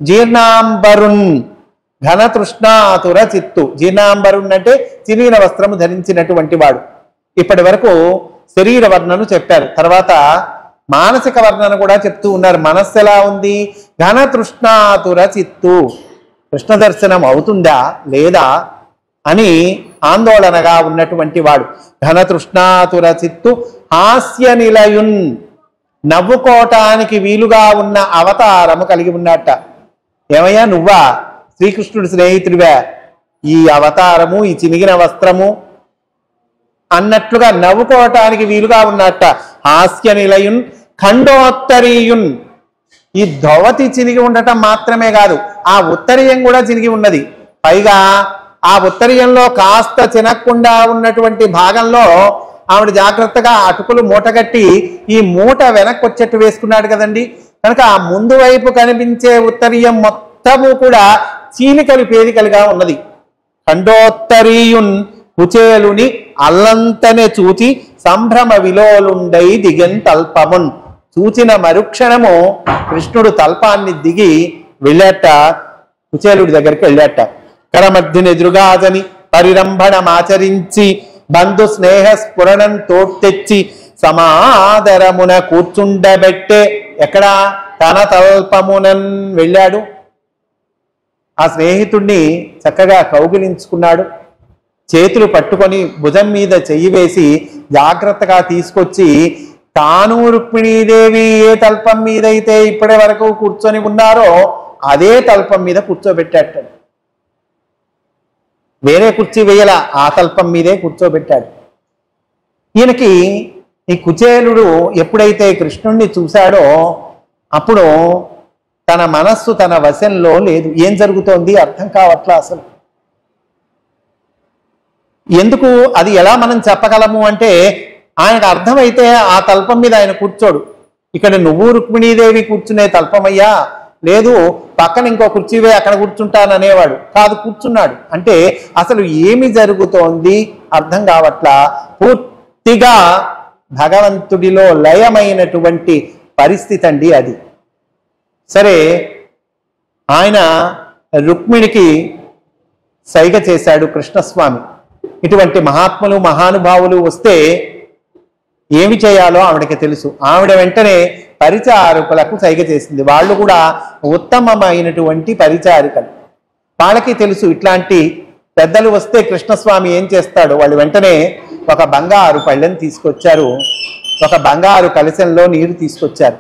జీర్ణాంబరున్ ఘనతృష్ణాతుర చిత్తు. జీర్ణాంబరున్ అంటే చిరిగిన వస్త్రము ధరించినటువంటి వాడు. ఇప్పటి వరకు శరీర వర్ణను చెప్పారు, తర్వాత మానసిక వర్ణన కూడా చెప్తూ ఉన్నారు. మనస్సు ఎలా ఉంది? ఘనతృష్ణాతుర చిత్తు. కృష్ణ దర్శనం అవుతుందా లేదా అని ఆందోళనగా ఉన్నటువంటి వాడు. ఘనతృష్ణాతుర చిత్తు హాస్య నిలయున్, నవ్వుకోవటానికి వీలుగా ఉన్న అవతారము కలిగి ఉన్నట్ట. ఏమయ్యా నువ్వా శ్రీకృష్ణుడి స్నేహితుడివా, ఈ అవతారము ఈ చినిగిన వస్త్రము అన్నట్లుగా నవ్వుకోవటానికి వీలుగా ఉన్నట్ట. హాస్య నిలయున్ ఖండోత్తరీయున్, ఈ ధోవతి చినిగి ఉండటం మాత్రమే కాదు, ఆ ఉత్తరీయం కూడా చినిగి ఉన్నది. పైగా ఆ ఉత్తరీయంలో కాస్త చినక్కుండా ఉన్నటువంటి భాగంలో ఆవిడ జాగ్రత్తగా అటుకులు మూటగట్టి ఈ మూట వెనక్కి వచ్చేట్టు వేసుకున్నాడు కదండి. కనుక ఆ ముందు వైపు కనిపించే ఉత్తరీయం మొత్తము కూడా చీలికలు పేలికలుగా ఉన్నది. ఖండోత్తరీయున్ కుచేలుని అల్లంతనే చూచి సంభ్రమ విలోలుండై దిగన్ తల్పమున్, చూచిన మరుక్షణము కృష్ణుడు తల్పాన్ని దిగి వెళ్ళాట, కుచేలుడి దగ్గరికి వెళ్ళాట. కరమధ్యుని ఎదురుగాదని పరిరంభణమాచరించి బంధు స్నేహ స్ఫురణం తోడ్తెచ్చి సమాదరమున కూర్చుండబెట్టే, ఎక్కడ తన తల్పమునన్ వెళ్ళాడు. ఆ స్నేహితుణ్ణి చక్కగా కౌగిలించుకున్నాడు. చేతులు పట్టుకొని భుజం మీద చెయ్యి వేసి జాగ్రత్తగా తీసుకొచ్చి తాను రుక్మిణీదేవి ఏ తల్పం మీద అయితే ఇప్పటి వరకు కూర్చొని ఉన్నారో అదే తల్పం మీద కూర్చోబెట్టాడు. వేరే కుర్చీ వేయాల, ఆ తల్పం మీదే కూర్చోబెట్టాడు. ఈయనకి ఈ కుచేలుడు ఎప్పుడైతే కృష్ణుణ్ణి చూశాడో అప్పుడు తన మనస్సు తన వశంలో లేదు. ఏం జరుగుతోంది అర్థం కావట్లా అసలు. ఎందుకు అది ఎలా మనం చెప్పగలము అంటే, ఆయనకు అర్థమైతే ఆ తల్పం మీద ఆయన కూర్చోడు. ఇక్కడ నువ్వు రుక్మిణీదేవి కూర్చునే తల్పమయ్యా, లేదు పక్కన ఇంకో కుర్చీవే అక్కడ కూర్చుంటాననేవాడు కాదు, కూర్చున్నాడు. అంటే అసలు ఏమి జరుగుతోంది అర్థం కావట్లా. పూర్తిగా భగవంతుడిలో లయమైనటువంటి పరిస్థితి అండి అది. సరే, ఆయన రుక్మిణికి సైగ చేశాడు కృష్ణస్వామి. ఇటువంటి మహాత్ములు మహానుభావులు వస్తే ఏమి చేయాలో ఆవిడకి తెలుసు. ఆవిడ వెంటనే పరిచారకులకు సైగ చేసింది. వాళ్ళు కూడా ఉత్తమమైనటువంటి పరిచారికలు, వాళ్ళకి తెలుసు ఇట్లాంటి పెద్దలు వస్తే కృష్ణస్వామి ఏం చేస్తాడు. వాళ్ళు వెంటనే ఒక బంగారు పళ్ళెం తీసుకొచ్చారు, ఒక బంగారు కలశంలో నీరు తీసుకొచ్చారు.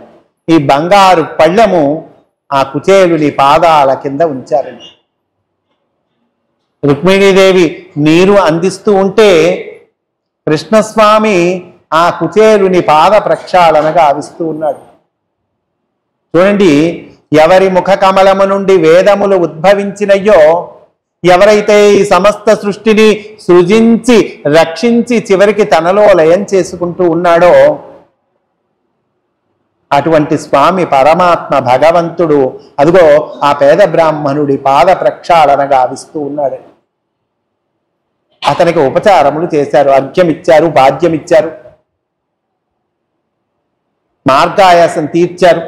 ఈ బంగారు పళ్ళెము ఆ కుచేలుని పాదాల కింద ఉంచారండి. రుక్మిణీదేవి నీరు అందిస్తూ ఉంటే కృష్ణస్వామి ఆ కుచేలుని పాద ప్రక్షాళనగా ఆవిస్తూ ఉన్నాడు. చూడండి, ఎవరి ముఖ కమలము నుండి వేదములు ఉద్భవించినయ్యో, ఎవరైతే ఈ సమస్త సృష్టిని సృజించి రక్షించి చివరికి తనలో లయం చేసుకుంటూ ఉన్నాడో అటువంటి స్వామి పరమాత్మ భగవంతుడు అదిగో ఆ పేద బ్రాహ్మణుడి పాద ప్రక్షాళనగా ఆవిస్తూ ఉన్నాడు. అతనికి ఉపచారములు చేశారు, అర్ఘ్యం ఇచ్చారు, భాగ్యం ఇచ్చారు, మార్గాయాసం తీర్చారు,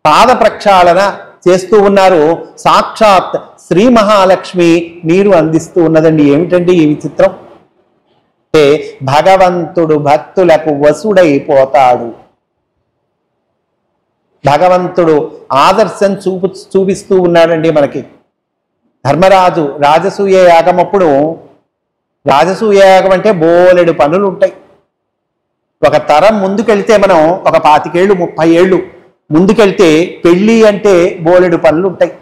పాద ప్రక్షాళన చేస్తూ ఉన్నారు. సాక్షాత్ శ్రీ మహాలక్ష్మి నీరు అందిస్తూ ఉన్నదండి. ఏమిటండి ఈ విచిత్రం అంటే, భగవంతుడు భక్తులకు వసుడైపోతాడు. భగవంతుడు ఆదర్శం చూపిస్తూ ఉన్నాడండి మనకి. ధర్మరాజు రాజసూయ యాగం అప్పుడు, రాజసూయ యాగం అంటే బోలెడు పనులు ఉంటాయి. ఒక తరం ముందుకెళ్తే మనం ఒక 25 ఏళ్ళు 30 ఏళ్ళు ముందుకెళ్తే పెళ్ళి అంటే బోలెడు పనులు ఉంటాయి.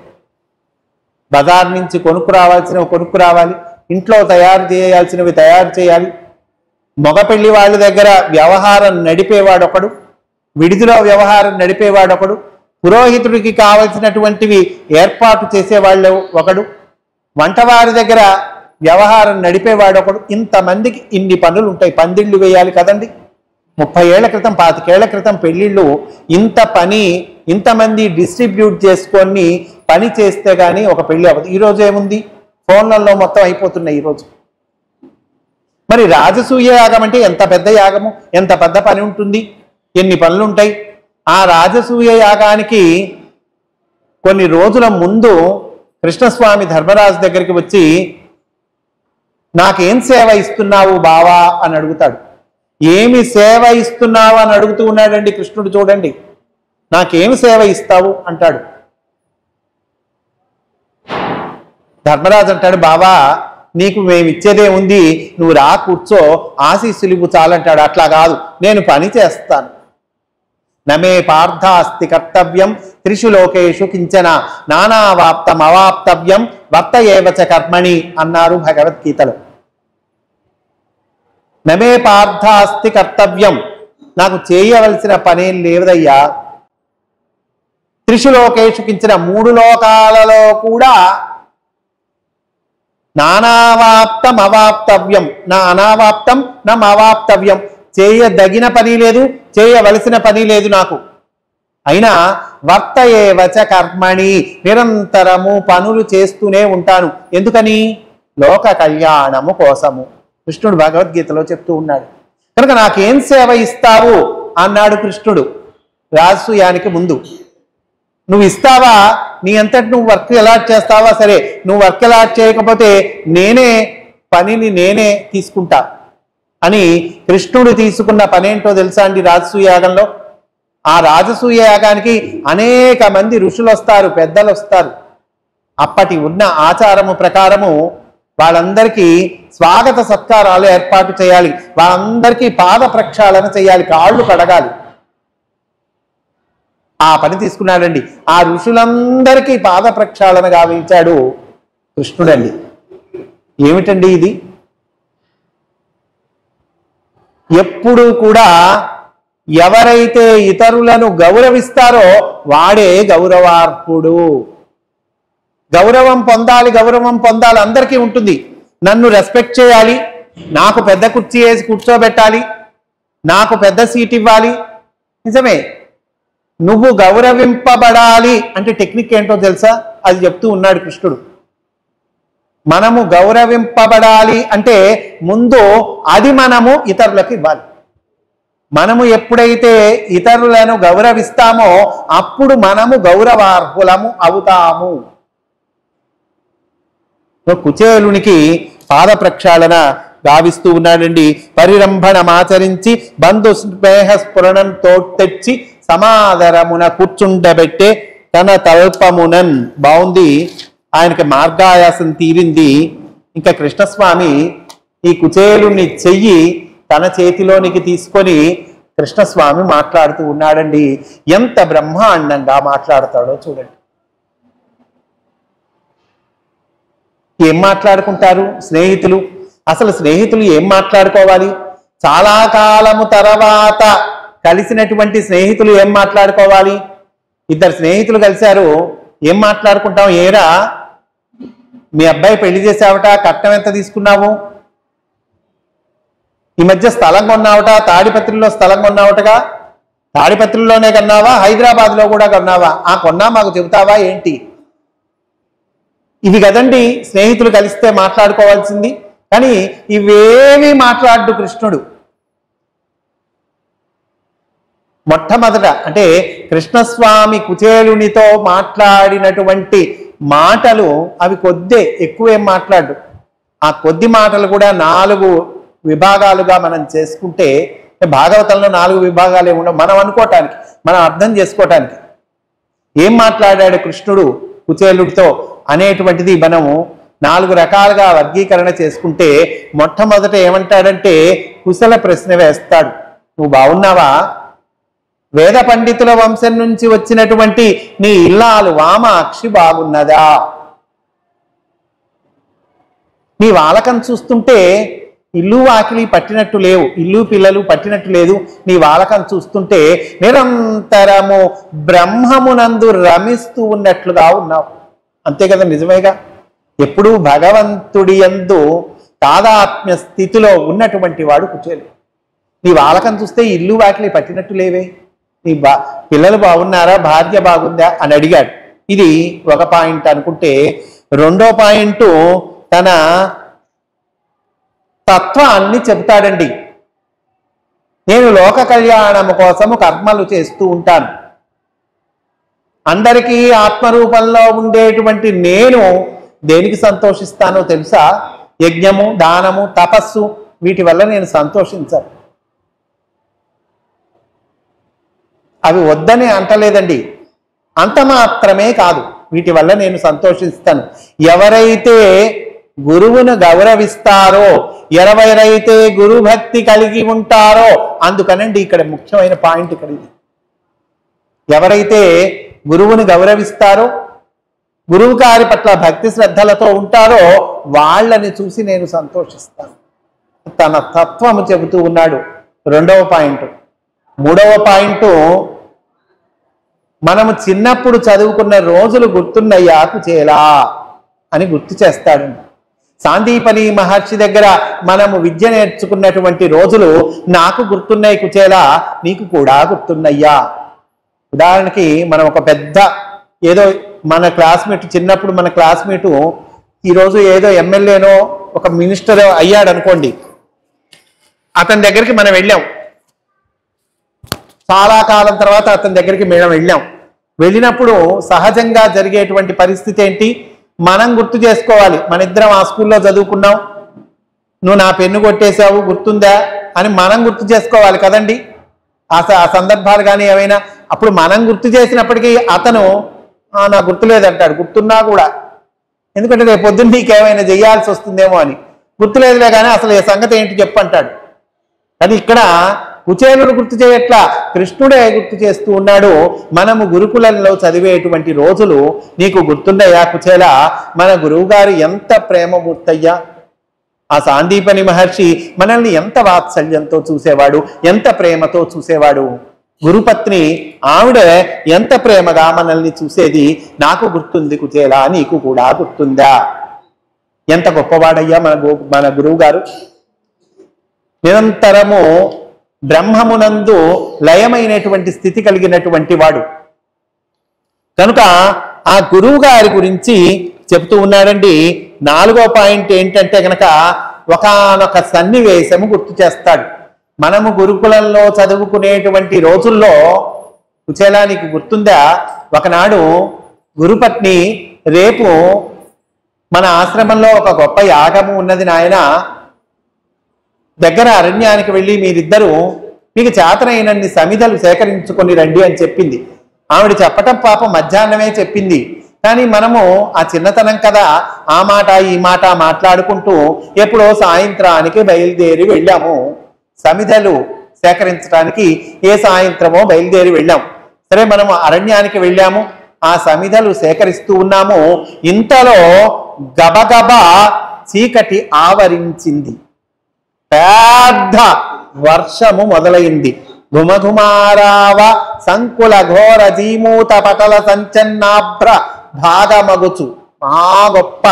బజార్ నుంచి కొనుక్కు రావాల్సినవి కొనుక్కు రావాలి, ఇంట్లో తయారు చేయాల్సినవి తయారు చేయాలి. మగ పెళ్లి వాళ్ళ దగ్గర వ్యవహారం నడిపేవాడొకడు, విడిదిలో వ్యవహారం నడిపేవాడొకడు, పురోహితుడికి కావలసినటువంటివి ఏర్పాటు చేసేవాళ్ళు ఒకడు, వంటవారి దగ్గర వ్యవహారం నడిపేవాడొకడు. ఇంతమందికి ఇన్ని పనులు ఉంటాయి. పందిళ్ళు వేయాలి కదండి. 30 ఏళ్ల క్రితం 25 ఏళ్ల క్రితం పెళ్ళిళ్ళు ఇంత పని ఇంతమంది డిస్ట్రిబ్యూట్ చేసుకొని పని చేస్తే కానీ ఒక పెళ్ళి అవ్వదు. ఈరోజు ఏముంది, ఫోన్లలో మొత్తం అయిపోతున్నాయి ఈరోజు. మరి రాజసూయ యాగం అంటే ఎంత పెద్ద యాగము, ఎంత పెద్ద పని ఉంటుంది, ఎన్ని పనులు ఉంటాయి. ఆ రాజసూయ యాగానికి కొన్ని రోజుల ముందు కృష్ణస్వామి ధర్మరాజు దగ్గరికి వచ్చి, నాకేం సేవ ఇస్తున్నావు బావా అని అడుగుతాడు. ఏమి సేవ ఇస్తున్నావు అని అడుగుతూ ఉన్నాడండి కృష్ణుడు. చూడండి, నాకేమి సేవ ఇస్తావు అంటాడు. ధర్మరాజు అంటాడు, బావా నీకు మేము ఇచ్చేదే ఉంది, నువ్వు రా కూర్చో, ఆశీస్సులు ఇవ్వు చాలంటాడు. అట్లా కాదు, నేను పని చేస్తాను. నమే పార్థాస్తి కర్తవ్యం త్రిషు లోకేషు కించన నానావాప్తం అవాప్తవ్యం వర్త ఏవచ కర్మణి అన్నారు భగవద్గీతలో. నమే పార్థాస్తి కర్తవ్యం, నాకు చేయవలసిన పనేం లేదయ్యా. త్రిషు లోకేషు కించిన 3 లోకాలలో కూడా నానావాప్తం అవాప్తవ్యం, నా అనావాప్తం నా అవాప్తవ్యం, చేయదగిన పని లేదు, చేయవలసిన పని లేదు నాకు. అయినా వర్త ఏవచ కర్మణి, నిరంతరము పనులు చేస్తూనే ఉంటాను. ఎందుకని? లోక కళ్యాణము కోసము. కృష్ణుడు భగవద్గీతలో చెప్తూ ఉన్నాడు. కనుక నాకేం సేవ ఇస్తావు అన్నాడు కృష్ణుడు రాజసూయానికి ముందు. నువ్వు ఇస్తావా, నీ అంతటి నువ్వు వర్క్ అలాట్ చేస్తావా, సరే నువ్వు వర్క్ అలాట్ చేయకపోతే పనిని నేనే తీసుకుంటా అని కృష్ణుడు తీసుకున్న పనేంటో తెలుసా అండి? రాజసూయ యాగంలో, ఆ రాజసూయ యాగానికి అనేక మంది ఋషులు వస్తారు, పెద్దలు వస్తారు. అప్పటి ఉన్న ఆచారము ప్రకారము వాళ్ళందరికీ స్వాగత సత్కారాలు ఏర్పాటు చేయాలి, వాళ్ళందరికీ పాద ప్రక్షాళన చేయాలి, కాళ్ళు కడగాలి. ఆ పని తీసుకున్నాడండి. ఆ ఋషులందరికీ పాద ప్రక్షాళన గావించాడు కృష్ణుడండి. ఏమిటండి ఇది? ఎప్పుడు కూడా ఎవరైతే ఇతరులను గౌరవిస్తారో వాడే గౌరవార్హుడు. గౌరవం పొందాలి, అందరికీ ఉంటుంది. నన్ను రెస్పెక్ట్ చేయాలి, నాకు పెద్ద కుర్చీ వేసి కూర్చోబెట్టాలి, నాకు పెద్ద సీట్ ఇవ్వాలి. నిజమే, నువ్వు గౌరవింపబడాలి అంటే టెక్నిక్ ఏంటో తెలుసా? అది చెప్తూ ఉన్నాడు కృష్ణుడు. మనము గౌరవింపబడాలి అంటే ముందు అది మనము ఇతరులకు ఇవ్వాలి. మనము ఎప్పుడైతే ఇతరులను గౌరవిస్తామో అప్పుడు మనము గౌరవార్హులము అవుతాము. కుచేలునికి పాద ప్రక్షాళన గావిస్తూ ఉన్నాడండి. పరిరంభణమాచరించి బంధు స్నేహ స్ఫురణం తోటెచ్చి సమాదరమున కూర్చుండబెట్టే తన తల్పమునన్. బాగుంది, ఆయనకి మార్గాయాసం తీరింది. ఇంకా కృష్ణస్వామి ఈ కుచేలుని చెయ్యి తన చేతిలోనికి తీసుకొని కృష్ణస్వామి మాట్లాడుతూ ఉన్నాడండి. ఎంత బ్రహ్మాండంగా మాట్లాడతాడో చూడండి. ఏం మాట్లాడుకుంటారు స్నేహితులు? అసలు స్నేహితులు ఏం మాట్లాడుకోవాలి? చాలా కాలము తర్వాత కలిసినటువంటి స్నేహితులు ఏం మాట్లాడుకోవాలి? ఇద్దరు స్నేహితులు కలిశారు, ఏం మాట్లాడుకుంటాం? ఏరా మీ అబ్బాయి పెళ్లి చేసావట, కట్నం ఎంత తీసుకున్నావు? ఈ మధ్య స్థలం కొన్నావట, తాడిపత్రిలో స్థలం కొన్నావటగా. తాడిపత్రిలోనే కొన్నావా, హైదరాబాద్లో కూడా కొన్నావా? ఆ కొన్నా మాకు చెబుతావా ఏంటి? ఇవి కదండి స్నేహితులు కలిస్తే మాట్లాడుకోవాల్సింది. కానీ ఇవేమీ మాట్లాడు కృష్ణుడు. మొట్టమొదట అంటే కృష్ణస్వామి కుచేలునితో మాట్లాడినటువంటి మాటలు అవి కొద్దే, ఎక్కువేం మాట్లాడు. ఆ కొద్ది మాటలు కూడా 4 విభాగాలుగా మనం చేసుకుంటే, భాగవతంలో 4 విభాగాలు ఏముండవు మనం అనుకోవటానికి, మనం అర్థం చేసుకోవటానికి. ఏం మాట్లాడాడు కృష్ణుడు కుచేలుడితో అనేటువంటిది మనము 4 రకాలుగా వర్గీకరణ చేసుకుంటే, మొట్టమొదట ఏమంటాడంటే కుశల ప్రశ్న వేస్తాడు. నువ్వు బాగున్నావా? వేద పండితుల వంశం నుంచి వచ్చినటువంటి నీ ఇల్లాలు వామాక్షి బాగున్నదా? నీ వాలకం చూస్తుంటే ఇల్లు వాకిలి పట్టినట్టు లేవు, ఇల్లు పిల్లలు పట్టినట్టు లేదు. నీ వాలకం చూస్తుంటే నిరంతరము బ్రహ్మమునందు రమిస్తూ ఉన్నట్లుగా ఉన్నావు. అంతే కదా, నిజమేగా. ఎప్పుడూ భగవంతుడి యందు తాదాత్మ్య స్థితిలో ఉన్నటువంటి వాడు కుచేలు. నీ వాలకం చూస్తే ఇల్లు వాకిలి పట్టినట్టు లేవే. నీ పిల్లలు బాగున్నారా, భార్య బాగుందా అని అడిగాడు. ఇది ఒక పాయింట్ అనుకుంటే, రెండో పాయింట్ తన తత్వాన్ని చెబుతాడండి. నేను లోక కళ్యాణము కోసము కర్మలు చేస్తూ ఉంటాను. అందరికీ ఆత్మరూపంలో ఉండేటువంటి నేను దేనికి సంతోషిస్తానో తెలుసా? యజ్ఞము, దానము, తపస్సు, వీటి వల్ల నేను సంతోషించాను. అవి వద్దని అంటలేదండి. అంత మాత్రమే కాదు, వీటి వల్ల నేను సంతోషిస్తాను. ఎవరైతే గురువును గౌరవిస్తారో, ఎవరైతే గురు భక్తి కలిగి ఉంటారో, అందుకనండి ఇక్కడ ముఖ్యమైన పాయింట్ ఇక్కడ ఇది. ఎవరైతే గురువుని గౌరవిస్తారో, గురువు గారి పట్ల భక్తి శ్రద్ధలతో ఉంటారో వాళ్ళని చూసి నేను సంతోషిస్తాను. తన తత్వము చెబుతూ ఉన్నాడు. రెండవ పాయింట్. మూడవ పాయింట్, మనము చిన్నప్పుడు చదువుకున్న రోజులు గుర్తున్నాయా కుచేలా అని గుర్తు చేస్తాడు. సాందీపని మహర్షి దగ్గర మనము విద్య నేర్చుకున్నటువంటి రోజులు నాకు గుర్తున్నాయి కుచేలా, నీకు కూడా గుర్తున్నాయ్యా. ఉదాహరణకి మనం ఒక పెద్ద ఏదో మన క్లాస్మేట్, చిన్నప్పుడు మన క్లాస్మేటు ఈరోజు ఏదో ఎమ్మెల్యేనో ఒక మినిస్టర్ అయ్యాడు అనుకోండి, అతని దగ్గరికి మనం వెళ్ళాం. చాలా కాలం తర్వాత అతని దగ్గరికి మేము వెళ్ళినప్పుడు సహజంగా జరిగేటువంటి పరిస్థితి ఏంటి, మనం గుర్తు చేసుకోవాలి. మన ఇద్దరం ఆ స్కూల్లో చదువుకున్నాం, నువ్వు నా పెన్ను కొట్టేశావు గుర్తుందా అని మనం గుర్తు చేసుకోవాలి కదండి. ఆ సందర్భాలు కానీ ఏమైనా అప్పుడు మనం గుర్తు చేసినప్పటికీ అతను నాకు గుర్తులేదంటాడు. గుర్తున్నా కూడా, ఎందుకంటే రేపు పొద్దున్న నీకేమైనా చేయాల్సి వస్తుందేమో అని. గుర్తులేదులే కానీ అసలు ఈ సంగతి ఏంటి చెప్పంటాడు. అది ఇక్కడ కుచేలుడు గుర్తు చేయట్లా, కృష్ణుడే గుర్తు చేస్తూ ఉన్నాడు. మనము గురుకులంలో చదివేటువంటి రోజులు నీకు గుర్తుండయా కుచేలా? మన గురువు గారు ఎంత ప్రేమమూర్తయ్యా. ఆ సాందీపని మహర్షి మనల్ని ఎంత వాత్సల్యంతో చూసేవాడు, ఎంత ప్రేమతో చూసేవాడు. గురుపత్ని ఆవిడ ఎంత ప్రేమగా మనల్ని చూసేది నాకు గుర్తుంది కుచేలా, నీకు కూడా గుర్తుందా? ఎంత గొప్పవాడయ్యా మన గురువు గారు. నిరంతరము బ్రహ్మమునందు లయమైనటువంటి స్థితి కలిగినటువంటి వాడు కనుక ఆ గురువు గారి గురించి చెప్తూ ఉన్నాడండి. నాలుగో పాయింట్ ఏంటంటే కనుక ఒకానొక సన్నివేశము గుర్తు చేస్తాడు. మనము గురుకులంలో చదువుకునేటువంటి రోజుల్లో కుచేలా నీకు గుర్తుందా, ఒకనాడు గురుపత్ని, రేపు మన ఆశ్రమంలో ఒక గొప్ప యాగము ఉన్నది నాయన, దగ్గర అరణ్యానికి వెళ్ళి మీరిద్దరూ మీకు చేతనైనన్ని సమిధలు సేకరించుకొని రండి అని చెప్పింది. ఆవిడ చెప్పటం పాపం మధ్యాహ్నమే చెప్పింది. కానీ మనము ఆ చిన్నతనం కదా, ఆ మాట ఈ మాట మాట్లాడుకుంటూ ఎప్పుడో సాయంత్రానికి బయలుదేరి వెళ్ళాము. సమిధలు సేకరించడానికి ఏ సాయంత్రమో బయలుదేరి వెళ్ళాం. సరే, మనము అరణ్యానికి వెళ్ళాము, ఆ సమిధలు సేకరిస్తూ ఉన్నాము. ఇంతలో గబగబా చీకటి ఆవరించింది, పెద్ద వర్షము మొదలైంది. ఘుమఘుమారావ సంకుల ఘోర జీమూత పటల సంచన్నాభ్ర భాగమగుచు. మా గొప్ప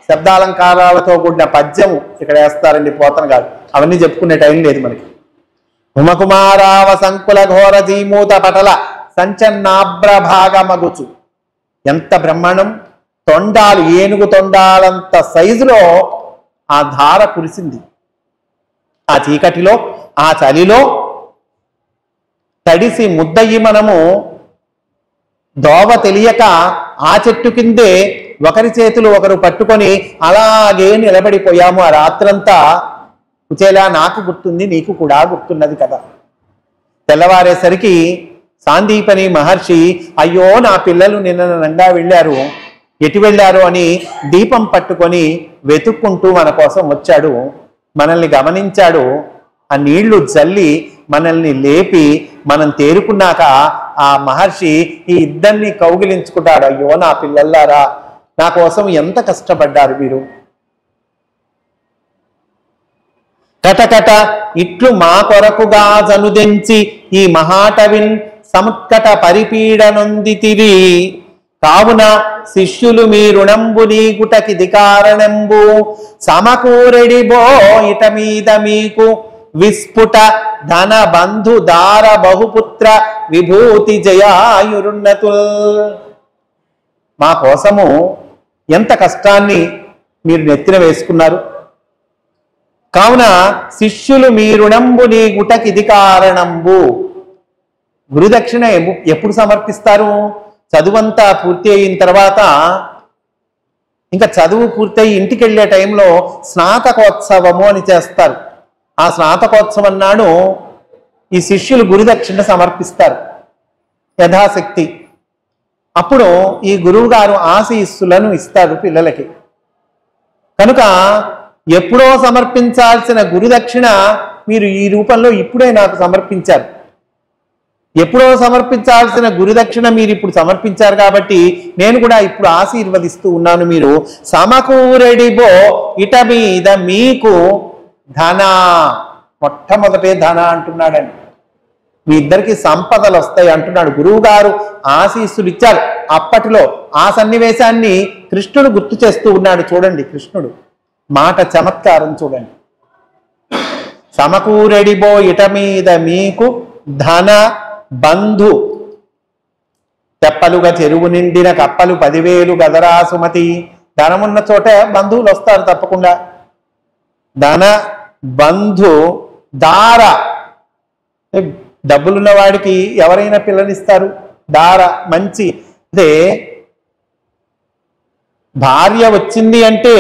శబ్దాలంకారాలతో కూడిన పద్యము ఇక్కడ వేస్తారండి పోతన గారు. అవన్నీ చెప్పుకునే టైం లేదు మనకి. ఘుమకుమారావ సంకుల ఘోర జీమూత పటల సంచన్నాభ్ర భాగమగుచు. ఎంత బ్రహ్మాండం! తొండాలు, ఏనుగు తొండాలంత సైజులో ఆ ధార కురిసింది. ఆ చీకటిలో, ఆ చలిలో తడిసి ముద్దయ్యి మనము దోవ తెలియక ఆ చెట్టు కిందే ఒకరి చేతులు ఒకరు పట్టుకొని అలాగే నిలబడిపోయాము ఆ రాత్రంతా. కుచేలా నాకు గుర్తుంది, నీకు కూడా గుర్తున్నది కదా. తెల్లవారేసరికి సాందీపని మహర్షి, అయ్యో నా పిల్లలు నిన్న నంగా వెళ్ళారు, ఎటు వెళ్ళారు అని దీపం పట్టుకొని వెతుక్కుంటూ మన కోసం వచ్చాడు. మనల్ని గమనించాడు. ఆ నీళ్లు జల్లి మనల్ని లేపి మనం తేరుకున్నాక ఆ మహర్షి ఈ ఇద్దరిని కౌగిలించుకుంటాడు. అయ్యో నా పిల్లల్లారా, నా కోసం ఎంత కష్టపడ్డారు మీరు. కటకట ఇట్లు మా కొరకుగా జనుదెంచి ఈ మహాటవిన్ సముత్కట పరిపీడనొందితిరి. కావున శిష్యులు మీ రుణంబు నీకుటకిది కారణంబు. సమకూరెడిబో ఇట మీద మీకు విస్ఫుట ధన బంధు దార బహుపుత్ర విభూతి జయాయురున్నతుల్. మా కోసము ఎంత కష్టాన్ని మీరు నెత్తిన వేసుకున్నారు. కావున శిష్యులు మీ రుణంబు నీ గుటకిది కారణంబు. గురుదక్షిణ ఎప్పుడు సమర్పిస్తారు? చదువంతా పూర్తి అయిన తర్వాత, ఇంకా చదువు పూర్తయి ఇంటికి వెళ్ళే టైంలో స్నాతకోత్సవము అని చేస్తారు. ఆ స్నాతకోత్సవం నాడు ఈ శిష్యులు గురుదక్షిణ సమర్పిస్తారు యథాశక్తి. అప్పుడు ఈ గురువు గారు ఆశీస్సులను ఇస్తారు పిల్లలకి. కనుక ఎప్పుడో సమర్పించాల్సిన గురుదక్షిణ మీరు ఈ రూపంలో ఇప్పుడే నాకు సమర్పించారు. ఎప్పుడో సమర్పించాల్సిన గురుదక్షిణ మీరు ఇప్పుడు సమర్పించారు కాబట్టి నేను కూడా ఇప్పుడు ఆశీర్వదిస్తూ ఉన్నాను. మీరు సమకూరెడిబో ఇట మీద మీకు ధన, మొట్టమొదటే ధన అంటున్నాడండి. మీ ఇద్దరికి సంపదలు వస్తాయి అంటున్నాడు. గురువు గారు ఆశీస్సులు ఇచ్చారు. అప్పటిలో ఆ సన్నివేశాన్ని కృష్ణుడు గుర్తు చేస్తూ ఉన్నాడు. చూడండి కృష్ణుడు మాట చమత్కారం చూడండి. సమకూరెడిబో ఇట మీద మీకు ధన బంధు తెప్పలుగా చెరువు నిండిన కప్పలు 10,000 గదరా సుమతి. ధనమున్న చోట బంధువులు వస్తారు తప్పకుండా. ధన బంధు దార, డబ్బులున్న వాడికి ఎవరైనా పిల్లనిస్తారు. దార మంచి, అదే భార్య వచ్చింది అంటే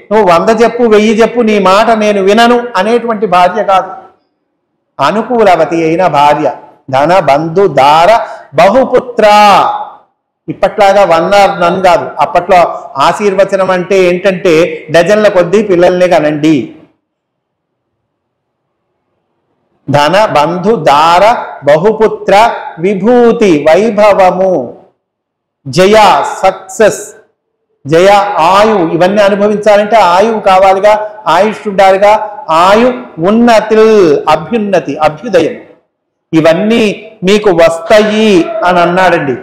నువ్వు 100 చెప్పు 1000 చెప్పు నీ మాట నేను వినను అనేటువంటి భార్య కాదు, అనుకూలవతి అయిన భార్య. ధన బంధు దార బహుపుత్ర. ఇప్పట్లాగా 1 or none కాదు. అప్పట్లో ఆశీర్వచనం అంటే ఏంటంటే డజన్ల కొద్దీ పిల్లల్ని కనండి. ధన బంధు దార బహుపుత్ర విభూతి వైభవము జయ సక్సెస్ జయ ఆయు ఇవన్నీ అనుభవించాలంటే ఆయువు కావాలిగా, ఆయుష్ ఉండాలిగా. ఆయు ఉన్నతి అభ్యున్నతి అభ్యుదయం ఇవన్నీ మీకు వస్తాయి అని అన్నాడండి.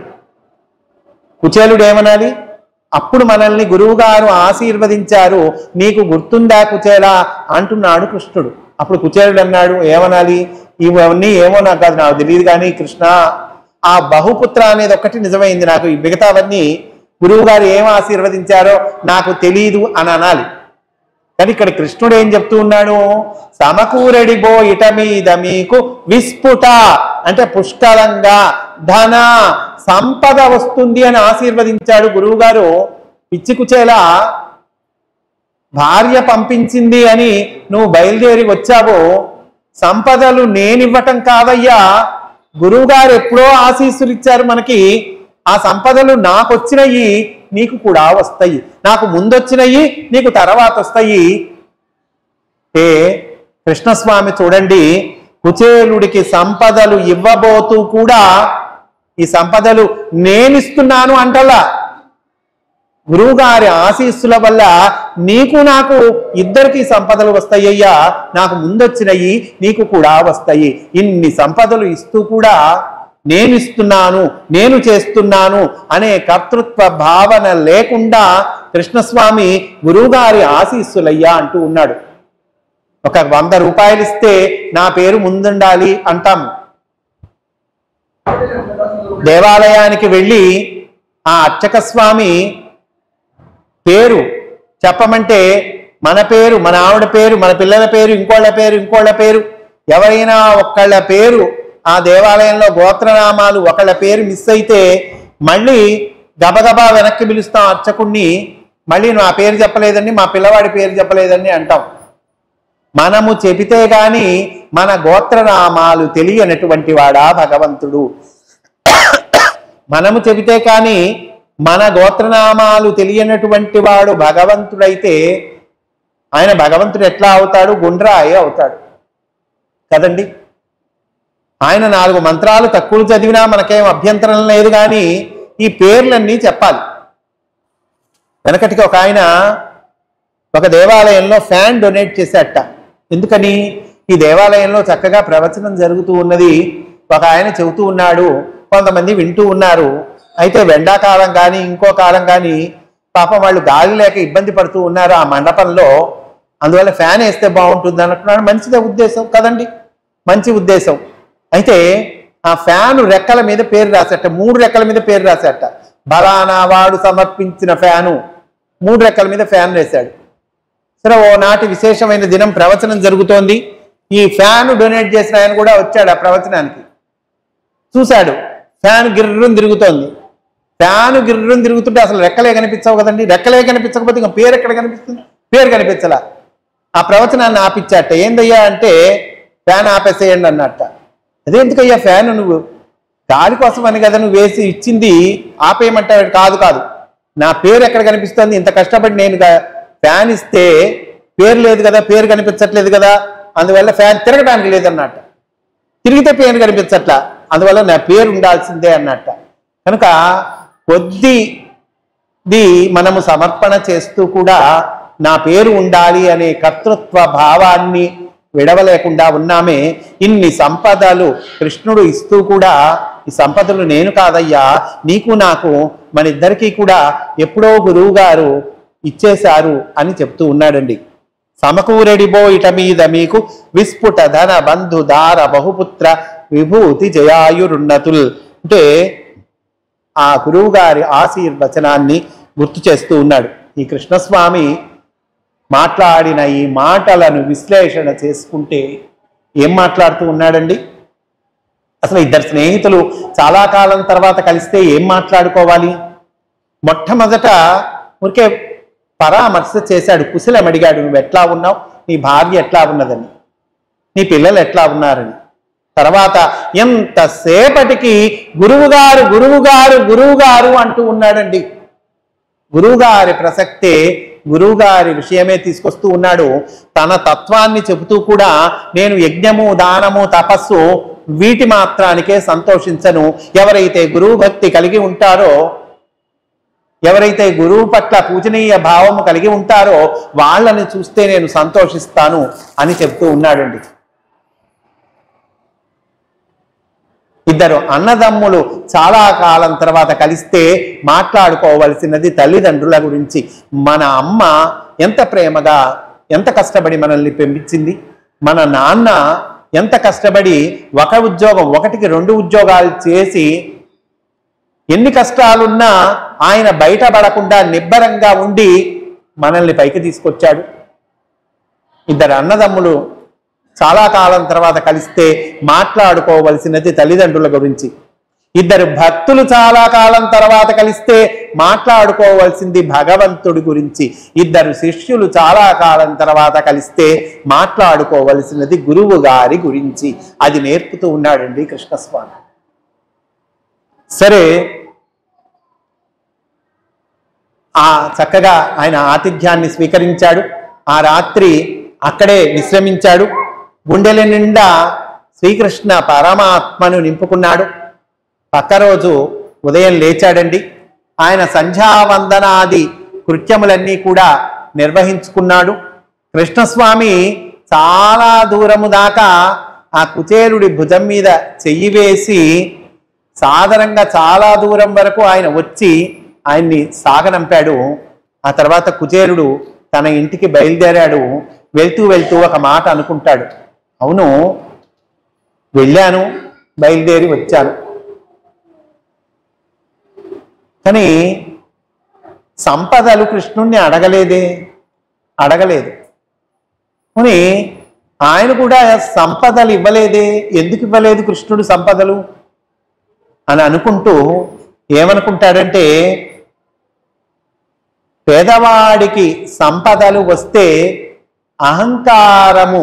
కుచేలుడు ఏమనాలి? అప్పుడు మనల్ని గురువుగారు ఆశీర్వదించారు, నీకు గుర్తుందా కుచేలా అంటున్నాడు కృష్ణుడు. అప్పుడు కుచేలుడు అన్నాడు ఏమనాలి? ఇవన్నీ ఏమో నాకు కాదు, నాకు తెలియదు కానీ కృష్ణ ఆ బహుపుత్ర అనేది ఒక్కటి నిజమైంది నాకు, ఈ మిగతావన్నీ గురువు గారు ఏం ఆశీర్వదించారో నాకు తెలీదు అని అనాలి. కానీ ఇక్కడ కృష్ణుడు ఏం చెప్తూ ఉన్నాడు? సమకూరెడిబో ఇట మీద మీకు విస్ఫుట అంటే పుష్కలంగా ధన సంపద వస్తుంది అని ఆశీర్వదించాడు గురువు గారు. పిచ్చి కుచేలా భార్య పంపించింది అని నువ్వు బయలుదేరి వచ్చావో, సంపదలు నేనివ్వటం కాదయ్యా, గురువుగారు ఎప్పుడో ఆశీస్సులు ఇచ్చారు మనకి. ఆ సంపదలు నాకు వచ్చినయి నీకు కూడా వస్తాయి, నాకు ముందొచ్చినయి నీకు తర్వాత వస్తాయి. కృష్ణస్వామి చూడండి, కుచేలుడికి సంపదలు ఇవ్వబోతూ కూడా ఈ సంపదలు నేనిస్తున్నాను అంటలా, గురువుగారి ఆశీస్సుల వల్ల నీకు నాకు ఇద్దరికి సంపదలు వస్తాయ్యా, నాకు ముందొచ్చినయి నీకు కూడా వస్తాయి. ఇన్ని సంపదలు ఇస్తూ కూడా నేను ఇస్తున్నాను నేను చేస్తున్నాను అనే కర్తృత్వ భావన లేకుండా కృష్ణస్వామి గురువుగారి ఆశీస్సులయ్యా అంటూ ఉన్నాడు. ఒక 100 రూపాయలు ఇస్తే నా పేరు ముందుండాలి అంటాము. దేవాలయానికి వెళ్ళి ఆ అర్చక స్వామి పేరు చెప్పమంటే మన పేరు, మన ఆవిడ పేరు, మన పిల్లల పేరు, ఇంకోళ్ళ పేరు ఎవరైనా ఒక్కళ్ళ పేరు ఆ దేవాలయంలో గోత్రనామాలు ఒకళ్ళ పేరు మిస్ అయితే మళ్ళీ గబగబా వెనక్కి పిలుస్తాం అర్చకుణ్ణి. మళ్ళీ నా పేరు చెప్పలేదండి, మా పిల్లవాడి పేరు చెప్పలేదండి అంటాం. మనము చెబితే గాని మన గోత్రనామాలు తెలియనటువంటి వాడా భగవంతుడు. మనము చెబితే కానీ మన గోత్రనామాలు తెలియనటువంటి వాడు భగవంతుడైతే ఆయన భగవంతుడు ఎట్లా అవుతాడు? గుండ్రాయి అవుతాడు కదండి. ఆయన 4 మంత్రాలు తక్కువ చదివినా మనకేం అభ్యంతరం లేదు, కానీ ఈ పేర్లన్నీ చెప్పాలి. వెనకటికి ఒక ఆయన ఒక దేవాలయంలో ఫ్యాన్ డొనేట్ చేశాట. ఎందుకని? ఈ దేవాలయంలో చక్కగా ప్రవచనం జరుగుతూ ఉన్నది, ఒక ఆయన చెబుతూ ఉన్నాడు, కొంతమంది వింటూ ఉన్నారు. అయితే ఎండాకాలం కానీ ఇంకో కాలం కానీ పాపం వాళ్ళు గాలి లేక ఇబ్బంది పడుతూ ఉన్నారు ఆ మండపంలో, అందువల్ల ఫ్యాన్ వేస్తే బాగుంటుంది అనుకున్నాడు. మంచిదే ఉద్దేశం కదండి, మంచి ఉద్దేశం. అయితే ఆ ఫ్యాను రెక్కల మీద పేరు రాసేట, 3 రెక్కల మీద పేరు రాసేట. బలానా వాడు సమర్పించిన ఫ్యాను, 3 రెక్కల మీద ఫ్యాన్ వేశాడు. సరే, ఓ నాటి విశేషమైన దినం ప్రవచనం జరుగుతోంది. ఈ ఫ్యాను డొనేట్ చేసిన ఆయన కూడా వచ్చాడు ఆ ప్రవచనానికి. చూశాడు ఫ్యాన్ గిర్రం తిరుగుతోంది. ఫ్యాను గిర్రం తిరుగుతుంటే అసలు రెక్కలే కనిపించవు కదండి. రెక్కలే కనిపించకపోతే ఇంకా పేరు ఎక్కడ కనిపిస్తుంది? పేరు కనిపించలా. ఆ ప్రవచనాన్ని ఆపిచ్చాట. ఏందయ్యా అంటే ఫ్యాన్ ఆపేసేయండి అన్నట్ట. అదేందుకయ్యా ఫ్యాన్ నువ్వు గాలి కోసం అని కదా నువ్వు వేసి ఇచ్చింది, ఆపేయమంటాడు. కాదు కాదు, నా పేరు ఎక్కడ కనిపిస్తుంది? ఇంత కష్టపడి నేను ఫ్యాన్ ఇస్తే పేరు లేదు కదా, పేరు కనిపించట్లేదు కదా, అందువల్ల ఫ్యాన్ తిరగడానికి లేదన్నట్ట. తిరిగితే పేరు కనిపించట్లా, అందువల్ల నా పేరు ఉండాల్సిందే అన్నట్ట. కనుక కొద్దిది మనము సమర్పణ చేస్తూ కూడా నా పేరు ఉండాలి అనే కర్తృత్వ భావాన్ని విడవలేకుండా ఉన్నామే. ఇన్ని సంపదలు కృష్ణుడు ఇస్తూ కూడా ఈ సంపదలు నేను కాదయ్యా, నీకు నాకు మన ఇద్దరికీ కూడా ఎప్పుడో గురువు గారు ఇచ్చేశారు అని చెప్తూ ఉన్నాడండి. సమకూరెడిబో ఇట మీద మీకు విస్ఫుట ధన బంధు దార బహుపుత్ర విభూతి జయాయురున్నతుల్. అంటే ఆ గురువు గారి ఆశీర్వచనాన్ని గుర్తు చేస్తూ ఉన్నాడు. ఈ కృష్ణస్వామి మాట్లాడిన ఈ మాటలను విశ్లేషణ చేసుకుంటే ఏం మాట్లాడుతూ ఉన్నాడండి? అసలు ఇద్దరు స్నేహితులు చాలా కాలం తర్వాత కలిస్తే ఏం మాట్లాడుకోవాలి? మొట్టమొదట ఊరికే పరామర్శ చేశాడు, కుశలం అడిగాడు. నువ్వు ఎట్లా ఉన్నావు, నీ భార్య ఎట్లా ఉన్నదని, నీ పిల్లలు ఎట్లా ఉన్నారని. తర్వాత ఎంతసేపటికి గురువుగారు గురువుగారు గురువుగారు అంటూ ఉన్నాడండి. గురువుగారి ప్రసక్తే, గురువుగారి విషయమే తీసుకొస్తూ ఉన్నాడు. తన తత్వాన్ని చెబుతూ కూడా నేను యజ్ఞము దానము తపస్సు వీటి మాత్రానికే సంతోషించను. ఎవరైతే గురువు భక్తి కలిగి ఉంటారో, ఎవరైతే గురువు పట్ల పూజనీయ భావము కలిగి ఉంటారో వాళ్ళని చూస్తే నేను సంతోషిస్తాను అని చెప్తూ ఉన్నాడండి. ఇద్దరు అన్నదమ్ములు చాలా కాలం తర్వాత కలిస్తే మాట్లాడుకోవలసినది తల్లిదండ్రుల గురించి. మన అమ్మ ఎంత ప్రేమగా ఎంత కష్టపడి మనల్ని పెంపించింది, మన నాన్న ఎంత కష్టపడి ఒక ఉద్యోగం, ఒకటికి 2 ఉద్యోగాలు చేసి ఎన్ని కష్టాలున్నా ఆయన బయటపడకుండా నిబ్బరంగా ఉండి మనల్ని పైకి తీసుకొచ్చాడు. ఇద్దరు అన్నదమ్ములు చాలా కాలం తర్వాత కలిస్తే మాట్లాడుకోవలసినది తల్లిదండ్రుల గురించి. ఇద్దరు భక్తులు చాలా కాలం తర్వాత కలిస్తే మాట్లాడుకోవలసింది భగవంతుడి గురించి. ఇద్దరు శిష్యులు చాలా కాలం తర్వాత కలిస్తే మాట్లాడుకోవలసినది గురువు గారి గురించి. అది నేర్పుతూ ఉన్నాడండి కృష్ణస్వామి. సరే, ఆ చక్కగా ఆయన ఆతిథ్యాన్ని స్వీకరించాడు. ఆ రాత్రి అక్కడే విశ్రమించాడు. గుండెల నిండా శ్రీకృష్ణ పరమాత్మను నింపుకున్నాడు. పక్క రోజు ఉదయం లేచాడండి. ఆయన సంధ్యావందనాది కృత్యములన్నీ కూడా నిర్వహించుకున్నాడు. కృష్ణస్వామి చాలా దూరము దాకా ఆ కుచేలుడి భుజం మీద చెయ్యి వేసి సాధారణంగా చాలా దూరం వరకు ఆయన వచ్చి ఆయన్ని సాగనంపాడు. ఆ తర్వాత కుచేలుడు తన ఇంటికి బయలుదేరాడు. వెళ్తూ వెళ్తూ ఒక మాట అనుకుంటాడు, అవును వెళ్ళాను, బయలుదేరి వచ్చాను, కానీ సంపదలు కృష్ణుణ్ణి అడగలేదు. కానీ ఆయన కూడా సంపదలు ఇవ్వలేదే, ఎందుకు ఇవ్వలేదు కృష్ణుడు సంపదలు అని అనుకుంటూ ఏమనుకుంటాడంటే, పేదవాడికి సంపదలు వస్తే అహంకారము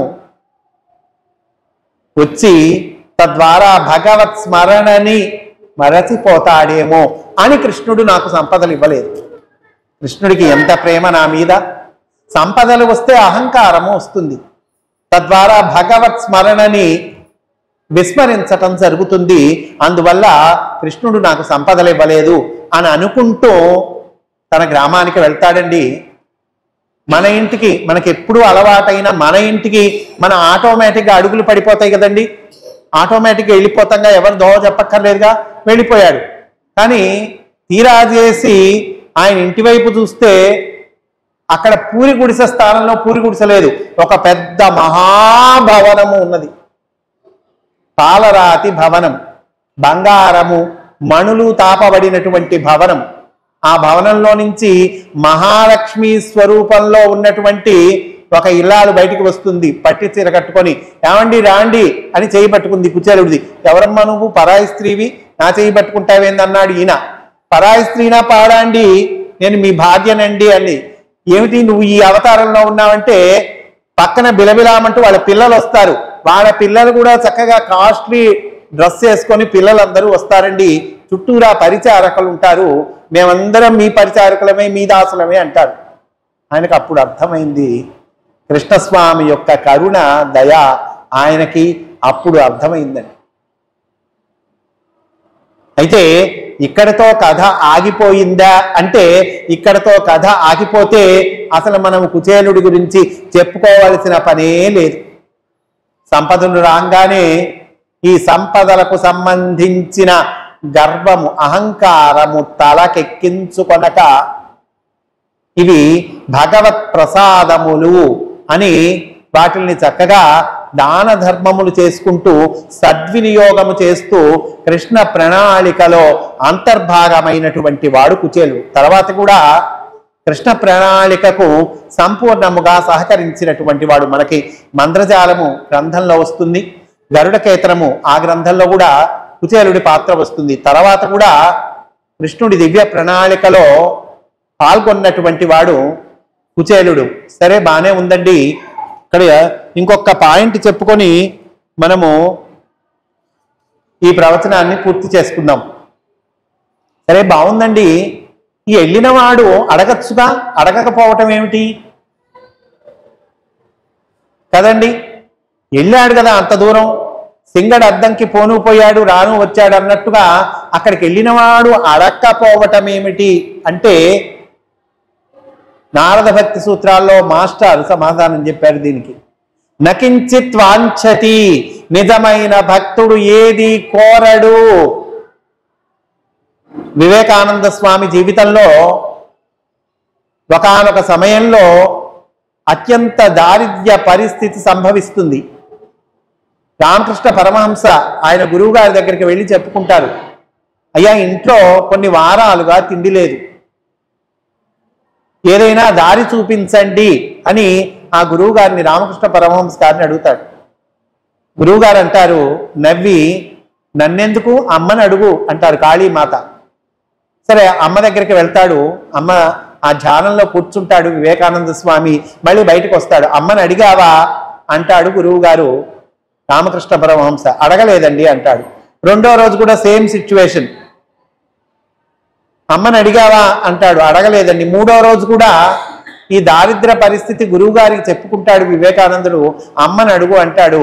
వచ్చి తద్వారా భగవత్ స్మరణని మరచిపోతాడేమో అని కృష్ణుడు నాకు సంపదలు ఇవ్వలేదు. కృష్ణుడికి ఎంత ప్రేమ నా మీద. సంపదలు వస్తే అహంకారము వస్తుంది, తద్వారా భగవత్ స్మరణని విస్మరించటం జరుగుతుంది. అందువల్ల కృష్ణుడు నాకు సంపదలు ఇవ్వలేదు అని అనుకుంటూ తన గ్రామానికి వెళ్తాడండి. మన ఇంటికి మనకి ఎప్పుడూ అలవాటైన మన ఇంటికి మన ఆటోమేటిక్గా అడుగులు పడిపోతాయి కదండి. ఆటోమేటిక్గా వెళ్ళిపోతాంగా, ఎవరు దోవ చెప్పక్కర్లేదుగా, వెళ్ళిపోయాడు. కానీ తీరా చేసి ఆయన ఇంటి వైపు చూస్తే అక్కడ పూరి గుడిసె స్థానంలో పూరి గుడిసె లేదు, ఒక పెద్ద మహాభవనము ఉన్నది. పాలరాతి భవనం, బంగారము మణులు తాపబడినటువంటి భవనం. ఆ భవనంలో నుంచి మహాలక్ష్మి స్వరూపంలో ఉన్నటువంటి ఒక ఇల్లాలు బయటికి వస్తుంది, పట్టి చీర కట్టుకొని. ఏమండి రాండి అని చేయి పట్టుకుంది కుచేలుడిది. ఎవరమ్మా నువ్వు, పరాయి స్త్రీవి, నా చేయి పట్టుకుంటావేందన్నాడు ఈయన. పరాయి స్త్రీనా పాడండి, నేను మీ భార్యనండి అని. ఏమిటి నువ్వు ఈ అవతారంలో ఉన్నావంటే, పక్కన బిలబిలామంటూ వాళ్ళ పిల్లలు వస్తారు. వాళ్ళ పిల్లలు కూడా చక్కగా కాస్ట్లీ డ్రెస్ వేసుకొని పిల్లలందరూ వస్తారండి, చుట్టూరా పరిచారకులు ఉంటారు, మేమందరం మీ పరిచారకులమే, మీ దాసులమే అంటారు. ఆయనకు అప్పుడు అర్థమైంది కృష్ణస్వామి యొక్క కరుణ దయ, ఆయనకి అప్పుడు అర్థమైందండి. అయితే ఇక్కడతో కథ ఆగిపోయిందా అంటే, ఇక్కడతో కథ ఆగిపోతే అసలు మనం కుచేలుడి గురించి చెప్పుకోవాల్సిన పనే లేదు. సంపదలు రాగానే ఈ సంపదలకు సంబంధించిన గర్వము, అహంకారము తలకెక్కించుకొనక ఇవి భగవత్ ప్రసాదములు అని వాటిని చక్కగా దాన ధర్మములు చేసుకుంటూ సద్వినియోగము చేస్తూ కృష్ణ ప్రణాళికలో అంతర్భాగమైనటువంటి వాడు కుచేలుడు. తర్వాత కూడా కృష్ణ ప్రణాళికకు సంపూర్ణముగా సహకరించినటువంటి వాడు. మనకి మంత్రజాలము గ్రంథంలో వస్తుంది, గరుడకేతనము ఆ గ్రంథంలో కూడా కుచేలుడి పాత్ర వస్తుంది. తర్వాత కూడా కృష్ణుడి దివ్య ప్రణాళికలో పాల్గొన్నటువంటి వాడు కుచేలుడు. సరే, బాగానే ఉందండి. ఇక్కడ ఇంకొక పాయింట్ చెప్పుకొని మనము ఈ ప్రవచనాన్ని పూర్తి చేసుకుందాం. సరే, బాగుందండి. ఈ వెళ్ళినవాడు అడగచ్చుగా, అడగకపోవటం ఏమిటి కదండి? వెళ్ళాడు కదా అంత దూరం, సింగడు అద్దంకి పోను పోయాడు రాను వచ్చాడు అన్నట్టుగా అక్కడికి వెళ్ళినవాడు అడక్కపోవటం ఏమిటి అంటే, నారద భక్తి సూత్రాల్లో మాస్టర్ సమాధానం చెప్పారు దీనికి. నకించిత్ వాంఛతి, నిజమైన భక్తుడు ఏది కోరడు. వివేకానంద స్వామి జీవితంలో ఒకానొక సమయంలో అత్యంత దారిద్ర్య పరిస్థితి సంభవిస్తుంది. రామకృష్ణ పరమహంస ఆయన గురువు గారి దగ్గరికి వెళ్ళి చెప్పుకుంటారు, అయ్యా ఇంట్లో కొన్ని వారాలుగా తిండి లేదు, ఏదైనా దారి చూపించండి అని ఆ గురువు గారిని, రామకృష్ణ పరమహంస గారిని అడుగుతాడు. గురువు గారు అంటారు నవ్వి, నన్నెందుకు అమ్మని అడుగు అంటారు కాళీమాత. సరే, అమ్మ దగ్గరికి వెళ్తాడు. అమ్మ ఆ ధ్యానంలో కూర్చుంటాడు వివేకానంద స్వామి. మళ్ళీ బయటకు వస్తాడు. అమ్మని అడిగావా అంటాడు గురువు గారు. రామకృష్ణ పరమహంస అడగలేదండి అంటాడు. రెండో రోజు కూడా సేమ్ సిచ్యువేషన్. అమ్మని అడిగావా అంటాడు, అడగలేదండి. మూడో రోజు కూడా ఈ దారిద్ర పరిస్థితి గురువు గారికి చెప్పుకుంటాడు వివేకానందుడు. అమ్మని అడుగు అంటాడు.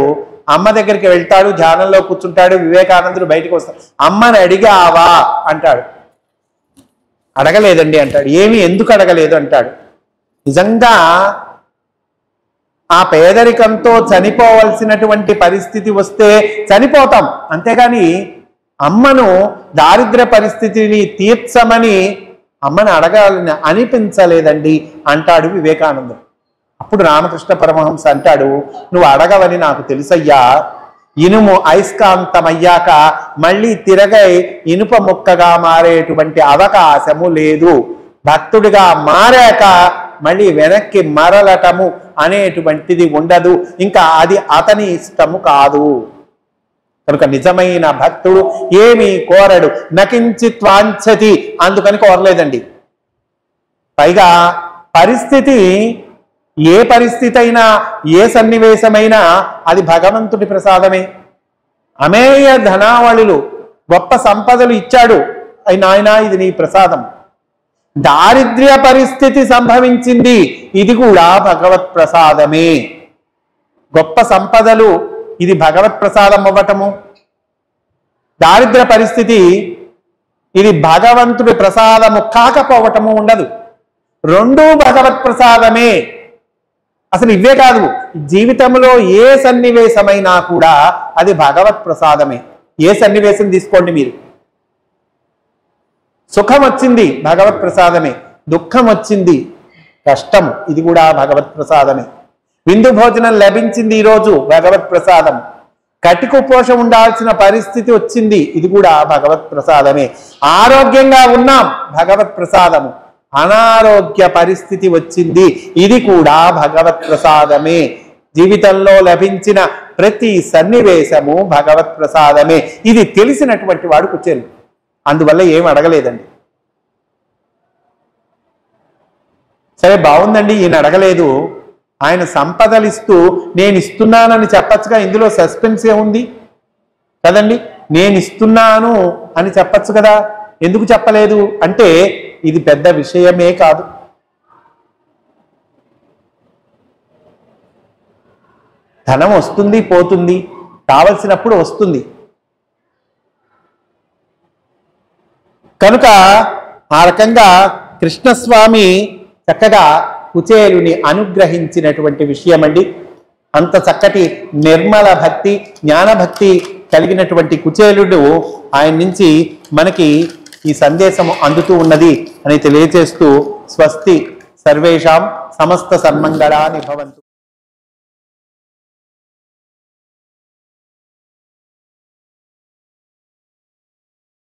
అమ్మ దగ్గరికి వెళ్తాడు, ధ్యానంలో కూర్చుంటాడు. వివేకానందుడు బయటకు వస్తాడు. అమ్మని అడిగావా అంటాడు, అడగలేదండి అంటాడు. ఏమి, ఎందుకు అడగలేదు అంటాడు. నిజంగా ఆ పేదరికంతో చనిపోవలసినటువంటి పరిస్థితి వస్తే చనిపోతాం, అంతేగాని అమ్మను దారిద్ర్య పరిస్థితిని తీర్చమని అమ్మని అడగాలని అనిపించలేదండి అంటాడు వివేకానందుడు. అప్పుడు రామకృష్ణ పరమహంస అంటాడు, నువ్వు అడగవని నాకు తెలుసయ్యా. ఇనుము అయస్కాంతమయ్యాక మళ్ళీ తిరగై ఇనుప ముక్కగా మారేటువంటి అవకాశము లేదు. భక్తుడిగా మారాక మళ్ళీ వెనక్కి మరలటము అనేటువంటిది ఉండదు. ఇంకా అది అతని ఇష్టము కాదు. కనుక నిజమైన భక్తుడు ఏమీ కోరడు. నకించిత్ వాంఛతి, అందుకని కోరలేదండి. పైగా పరిస్థితి, ఏ పరిస్థితి అయినా, ఏ సన్నివేశమైనా అది భగవంతుడి ప్రసాదమే. అమేయ ధనావళులు, గొప్ప సంపదలు ఇచ్చాడు, నాయన ఇది నీ ప్రసాదం. దారిద్ర్య పరిస్థితి సంభవించింది, ఇది కూడా భగవత్ ప్రసాదమే. గొప్ప సంపదలు, ఇది భగవత్ ప్రసాదం అవ్వటము. దారిద్ర్య పరిస్థితి, ఇది భగవంతుడి ప్రసాదము కాకపోవటము ఉండదు. రెండూ భగవత్ ప్రసాదమే. అసలు ఇవే కాదు, జీవితంలో ఏ సన్నివేశమైనా కూడా అది భగవత్ ప్రసాదమే. ఏ సన్నివేశం తీసుకోండి మీరు, సుఖం వచ్చింది భగవత్ ప్రసాదమే, దుఃఖం వచ్చింది కష్టం, ఇది కూడా భగవత్ ప్రసాదమే. విందు భోజనం లభించింది ఈరోజు, భగవత్ ప్రసాదం. కటికు పోషం ఉండాల్సిన పరిస్థితి వచ్చింది, ఇది కూడా భగవత్ ప్రసాదమే. ఆరోగ్యంగా ఉన్నాం, భగవత్ ప్రసాదము. అనారోగ్య పరిస్థితి వచ్చింది, ఇది కూడా భగవత్ ప్రసాదమే. జీవితంలో లభించిన ప్రతి సన్నివేశము భగవత్ ప్రసాదమే. ఇది తెలిసినటువంటి వాడు కుచేలుడు. అందువల్ల ఏం అడగలేదండి. సరే, బాగుందండి, ఈయన అడగలేదు. ఆయన సంపదలు ఇస్తూ నేను ఇస్తున్నానని చెప్పచ్చుగా, ఇందులో సస్పెన్స్ ఏముంది కదండి. నేను ఇస్తున్నాను అని చెప్పచ్చు కదా, ఎందుకు చెప్పలేదు అంటే ఇది పెద్ద విషయమే కాదు. ధనం వస్తుంది పోతుంది, కావలసినప్పుడు వస్తుంది. కనుక ఆ రకంగా కృష్ణస్వామి చక్కగా కుచేలుని అనుగ్రహించినటువంటి విషయమండి. అంత చక్కటి నిర్మల భక్తి, జ్ఞానభక్తి కలిగినటువంటి కుచేలుడు ఆయన నుంచి మనకి ఈ సందేశము అందుతూ ఉన్నది అని తెలియజేస్తూ స్వస్తి సర్వేషాం సమస్త సన్మంగళాని భవంతు.